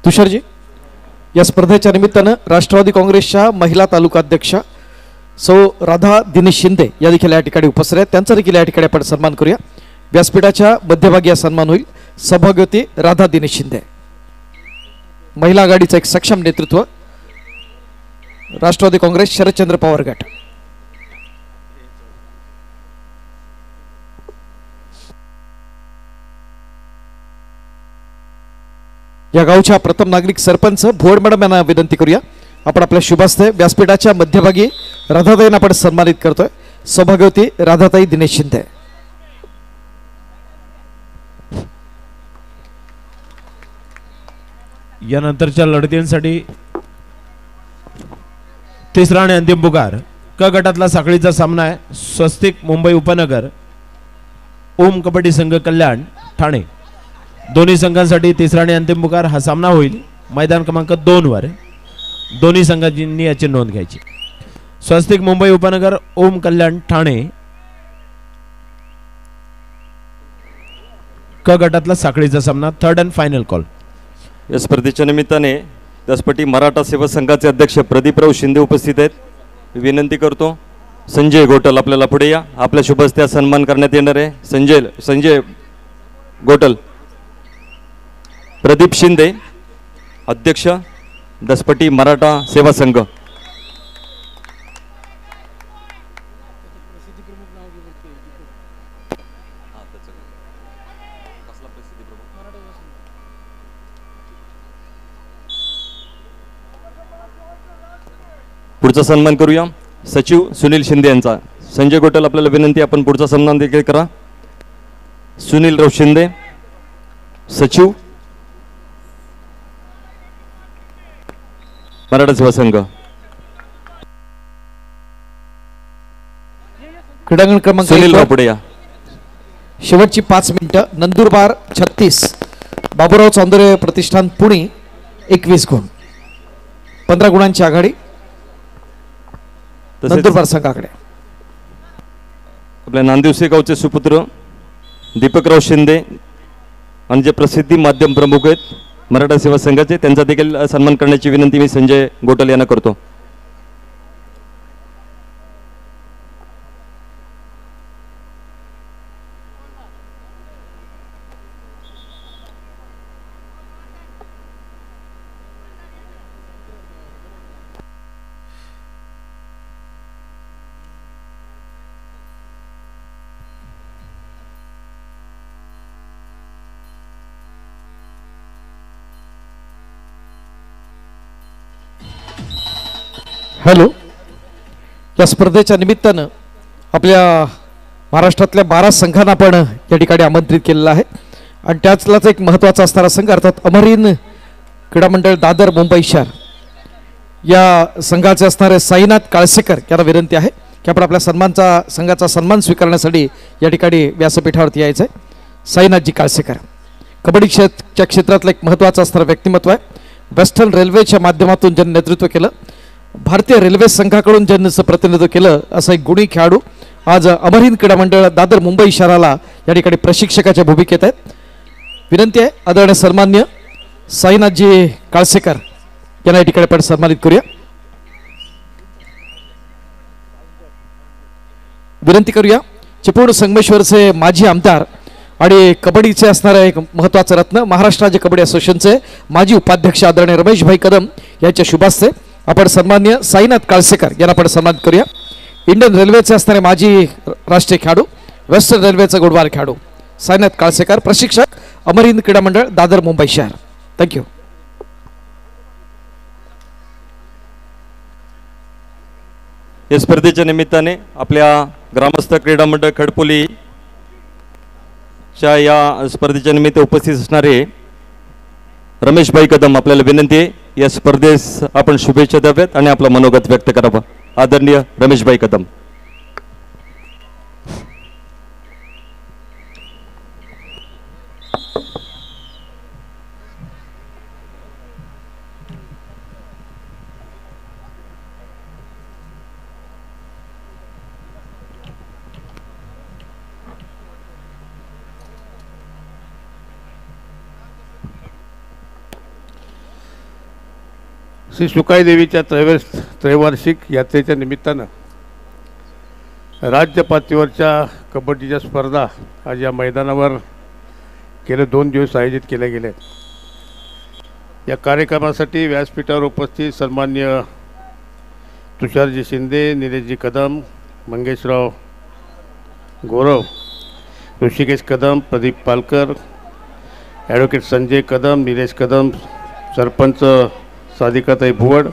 तुषारजी, या स्पर्धेच्या निमित्तानं राष्ट्रवादी काँग्रेसच्या महिला तालुका अध्यक्षा सौ राधा दिनेश शिंदे या देखील या ठिकाणी उपस्थित आहेत. त्यांचा देखील या ठिकाणी आपण सन्मान करूया. व्यासपीठाच्या मध्यभागी हा सन्मान होईल. सौभाग्यवती राधा दिनेश शिंदे. महिला आघाडीचं एक सक्षम नेतृत्व, राष्ट्रवादी काँग्रेस शरदचंद्र पवार गट. या गावच्या प्रथम नागरिक सरपंच भोड मॅडम यांना विनंती करूया. आपण आपल्या शुभास्ते व्यासपीठाच्या मध्यभागी राधाताईंना आपण सन्मानित करतोय. सौभाग्यवती राधाताई दिनेश शिंदे. यानंतरच्या लढतींसाठी तिसरा आणि अंतिम पुकार. क गटातला साखळीचा सामना आहे. स्वस्तिक मुंबई उपनगर ओम कबड्डी संघ कल्याण ठाणे. दोन्ही संघांसाठी तिसरा आणि अंतिम पुकार हा सामना होईल मैदान क्रमांक 2 वर. दोन्ही संघांनी याची नोंद घ्यायची. स्वस्तिक मुंबई उपनगर ओम कल्याण ठाणे. क गटातला साखळीचा सामना, थर्ड अँड फायनल कॉल. या स्पर्धेच्या निमित्ताने दसपटी मराठा सेवा संघाचे अध्यक्ष प्रदीपराव शिंदे उपस्थित आहेत. विनंती करतो संजय गोटल आपल्याला पुढे या. आपल्या शुभ हस्ते सन्मान करण्यात येणार आहे. संजय गोटल. प्रदीप शिंदे अध्यक्ष दसपटी मराठा सेवा संघ. पुढचा सन्मान करूया सचिव सुनील शिंदे यांचा. संजय गोटल आपल्याला विनंती, आपण पुढचा सन्मान देखील करा. सुनीलराव शिंदे सचिव मराठा सेवा संघ. क्रीडांगण क्रमांक सुनीलराव पुढे या. शेवटची 5 मिनिटं. नंदुरबार 36, बाबूराव चांदोरे प्रतिष्ठान पुणे 21 गुण. 15 गुणांची आघाडी नंदुरबार संघाकडे. आपल्या नांदिवसे गावचे सुपुत्र दीपकराव शिंदे आणि जे प्रसिद्धी माध्यम प्रमुख आहेत मराठा सेवा संघाचे, त्यांचा देखील सन्मान करण्याची विनंती मी संजय गोटल यांना करतो. हॅलो. या स्पर्धेच्या निमित्तानं आपल्या महाराष्ट्रातल्या 12 संघांना आपण या ठिकाणी आमंत्रित केलेलं आहे. आणि त्यातलाच एक महत्त्वाचा असणारा संघ अर्थात अमरीन क्रीडा मंडळ दादर मुंबई शहर. या संघाचे असणारे साईनाथ काळसेकर यांना विनंती आहे की आपण आपल्या संघाचा सन्मान स्वीकारण्यासाठी या ठिकाणी व्यासपीठावरती यायचं आहे. साईनाथजी काळसेकर कबड्डीच्या क्षेत्रातलं एक महत्त्वाचं असणारं व्यक्तिमत्व आहे. वेस्टर्न रेल्वेच्या माध्यमातून ज्यांनी नेतृत्व केलं, भारतीय रेल्वे संघाकडून ज्यांचं प्रतिनिधित्व केलं, असा एक गुणी खेळाडू आज अमरहिंद क्रीडा मंडळ दादर मुंबई शहराला या ठिकाणी प्रशिक्षकाच्या भूमिकेत आहेत. विनंती आहे आदरणीय सन्मान्य साईनाथजी काळसेकर यांना या ठिकाणी आपण सन्मानित करूया. विनंती करूया चिपळूण संगमेश्वरचे माजी आमदार आणि कबड्डीचे असणारे एक महत्त्वाचं रत्न, महाराष्ट्र राज्य कबड्डी असोसिएशनचे माजी उपाध्यक्ष आदरणीय रमेशभाई कदम यांच्या शुभास्ते आपण सन्मान्य साईनाथ काळसेकर यांना आपण सन्मानित करूया. इंडियन रेल्वेचे असणारे माजी राष्ट्रीय खेळाडू, वेस्टर्न रेल्वेचा गोडवार खेळाडू साईनाथ काळसेकर, प्रशिक्षक अमरहिंद क्रीडा मंडळ दादर मुंबई शहर. थँक्यू. या स्पर्धेच्या निमित्ताने आपल्या ग्रामस्थ क्रीडा मंडळ खडपोली च्या या स्पर्धेच्या निमित्त उपस्थित असणारे रमेशभाई कदम, आपल्याला विनंती आहे या स्पर्धेस आपण शुभेच्छा द्याव्यात आणि आपलं मनोगत व्यक्त करावं. आदरणीय रमेशभाई कदम. श्री सुकाई देवीच्या त्रैवार्षिक यात्रेच्या निमित्तानं राज्य पातळीवरच्या कबड्डीच्या स्पर्धा आज या मैदानावर गेले 2 दिवस आयोजित केल्या गेल्या. या कार्यक्रमासाठी व्यासपीठावर उपस्थित सन्माननीय तुषारजी शिंदे, निलेशजी कदम, मंगेशराव गौरव, ऋषिकेश कदम, प्रदीप पालकर, ॲडव्होकेट संजय कदम, निलेश कदम, सरपंच साधिकाताई भुवड,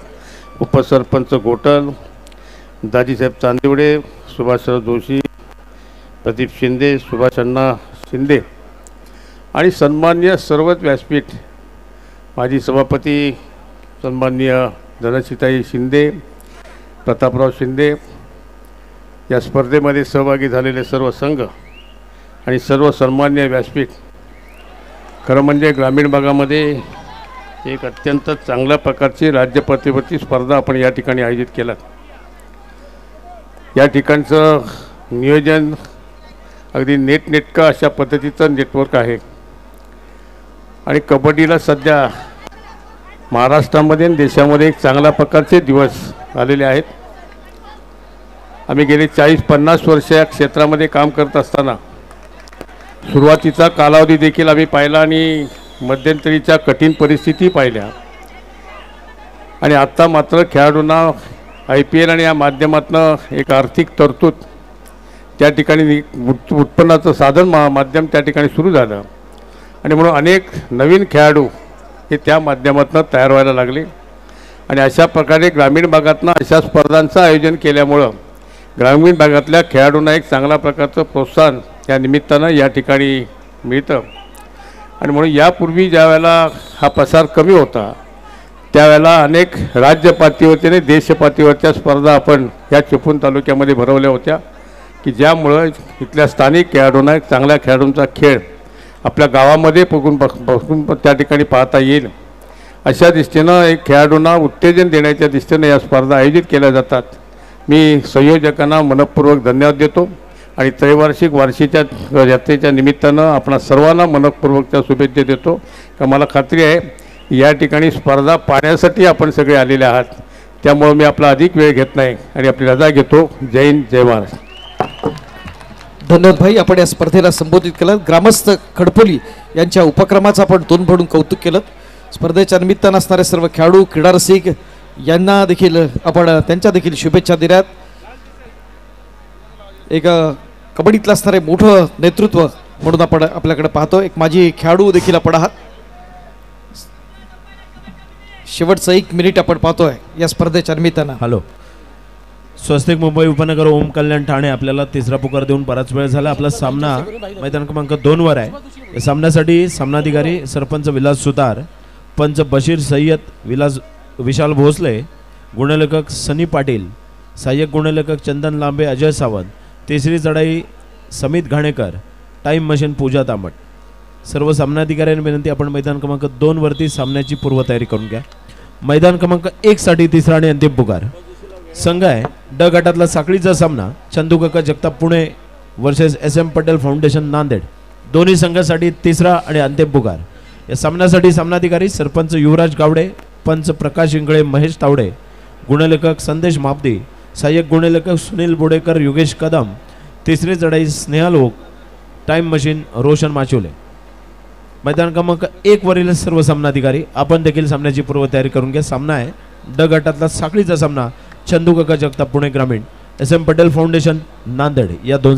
उपसरपंच गोटल, दाजीसाहेब चांदिवडे, सुभाषराव जोशी, प्रदीप शिंदे, सुभाष अण्णा शिंदे आणि सन्माननीय सर्वच व्यासपीठ, माजी सभापती सन्माननीय धनश्रीताई शिंदे, प्रतापराव शिंदे, या स्पर्धेमध्ये सहभागी झालेले सर्व संघ आणि सर्व सन्माननीय व्यासपीठ. खरं म्हणजे ग्रामीण भागामध्ये एक अत्यंत चांगल्या प्रकारची राज्य पातळीवरची स्पर्धा आपण या ठिकाणी आयोजित केला. या ठिकाणचं नियोजन अगदी नेटनेटकं अशा पद्धतीचं नेटवर्क आहे आणि कबड्डीला सध्या महाराष्ट्रामध्ये आणि देशामध्ये एक चांगल्या प्रकारचे दिवस आलेले आहेत. आम्ही गेले 40-50 वर्ष या क्षेत्रामध्ये काम करत असताना सुरुवातीचा कालावधी देखील आम्ही पाहिला आणि मध्यंतरीच्या कठीण परिस्थिती पाहिल्या आणि आत्ता मात्र खेळाडूंना IPL आणि या माध्यमातून एक आर्थिक तरतूद त्या ठिकाणी उत्पन्नाचं साधन माध्यम त्या ठिकाणी सुरू झालं आणि म्हणून अनेक नवीन खेळाडू हे त्या माध्यमातून तयार व्हायला लागले आणि अशा प्रकारे ग्रामीण भागातनं अशा स्पर्धांचं आयोजन केल्यामुळं ग्रामीण भागातल्या खेळाडूंना एक चांगल्या प्रकारचं प्रोत्साहन या निमित्तानं या ठिकाणी मिळतं आणि म्हणून यापूर्वी ज्या वेळेला हा प्रसार कमी होता त्यावेळेला अनेक राज्य पातळीवरच्या आणि देश पातळीवरच्या स्पर्धा आपण या चिपळूण तालुक्यामध्ये भरवल्या होत्या की ज्यामुळं इथल्या स्थानिक खेळाडूंना एक चांगल्या खेळाडूंचा खेळ आपल्या गावामध्ये बघून त्या ठिकाणी पाहता येईल अशा दृष्टीनं एक खेळाडूंना उत्तेजन देण्याच्या दृष्टीनं या स्पर्धा आयोजित केल्या जातात. मी संयोजकांना मनपूर्वक धन्यवाद देतो आणि त्रैवार्षिक वार्षिकच्या यात्रेच्या निमित्तानं आपणा सर्वांना मनपूर्वकच्या शुभेच्छा देतो. का मला खात्री आहे या ठिकाणी स्पर्धा पाहण्यासाठी आपण सगळे आलेले आहात, त्यामुळे मी आपला अधिक वेळ घेत नाही आणि आपली रजा घेतो. जय हिंद, जय महाराष्ट्र. धन्यवाद भाई. आपण या स्पर्धेला संबोधित केलं. ग्रामस्थ खडपोली यांच्या उपक्रमाचं आपण तोंड भरून कौतुक केलं. स्पर्धेच्या निमित्तानं असणारे सर्व खेळाडू, क्रीडा रसिक यांना देखील आपण त्यांच्या देखील शुभेच्छा दिल्यात. एक कबड्डीतलं असणारे मोठं नेतृत्व म्हणून आपण आपल्याकडे पाहतो. एक माजी खेळाडू देखील आपण आहात. शेवटचं 1 मिनिट आपण पाहतोय या स्पर्धेच्या निमित्तानं. हॅलो, स्वस्तिक मुंबई उपनगर ओम कल्याण ठाणे आपल्याला तिसरा पुकार देऊन बराच वेळ झाला. आपला सामना मैदान क्रमांक 2 वर आहे. या सामन्यासाठी सामनाधिकारी सरपंच विलास सुतार, पंच बशीर सय्यद, विशाल भोसले, गुणलेखक सनी पाटील, सहाय्यक गुणलेखक चंदन लांबे, अजय सावंत, तिसरी चढाई समित घाणेकर, टाईम मशीन पूजा तांबट. सर्व सामनाधिकाऱ्यांनी विनंती, आपण मैदान क्रमांक 2 वरती सामन्याची पूर्वतयारी करून घ्या. मैदान क्रमांक 1 साठी तिसरा आणि अंतिम पुकार संघ आहे ड गटातला साखळीचा सामना Chandukaka Jagtap Pune versus SM Patel foundation Nanded. दोन्ही संघासाठी तिसरा आणि अंतिम पुकार. या सामन्यासाठी सामनाधिकारी सरपंच युवराज गावडे, पंच प्रकाश इंगळे, महेश तावडे, गुणलेखक संदेश मापदी, सहाय्यक गुणलेखक सुनील बोडेकर, योगेश कदम, तिसरी चढाई स्नेहा लोक, टाईम मशीन रोशन माचोले. मैदान क्रमांक 1 वरील सर्व सामनाधिकारी आपण देखील सामन्याची पूर्वतयारी करून घ्या. सामना आहे ड गटातला साखळीचा सामना चंदूकाका जगताप पुणे ग्रामीण SM पटेल फाउंडेशन नांदेड या दोन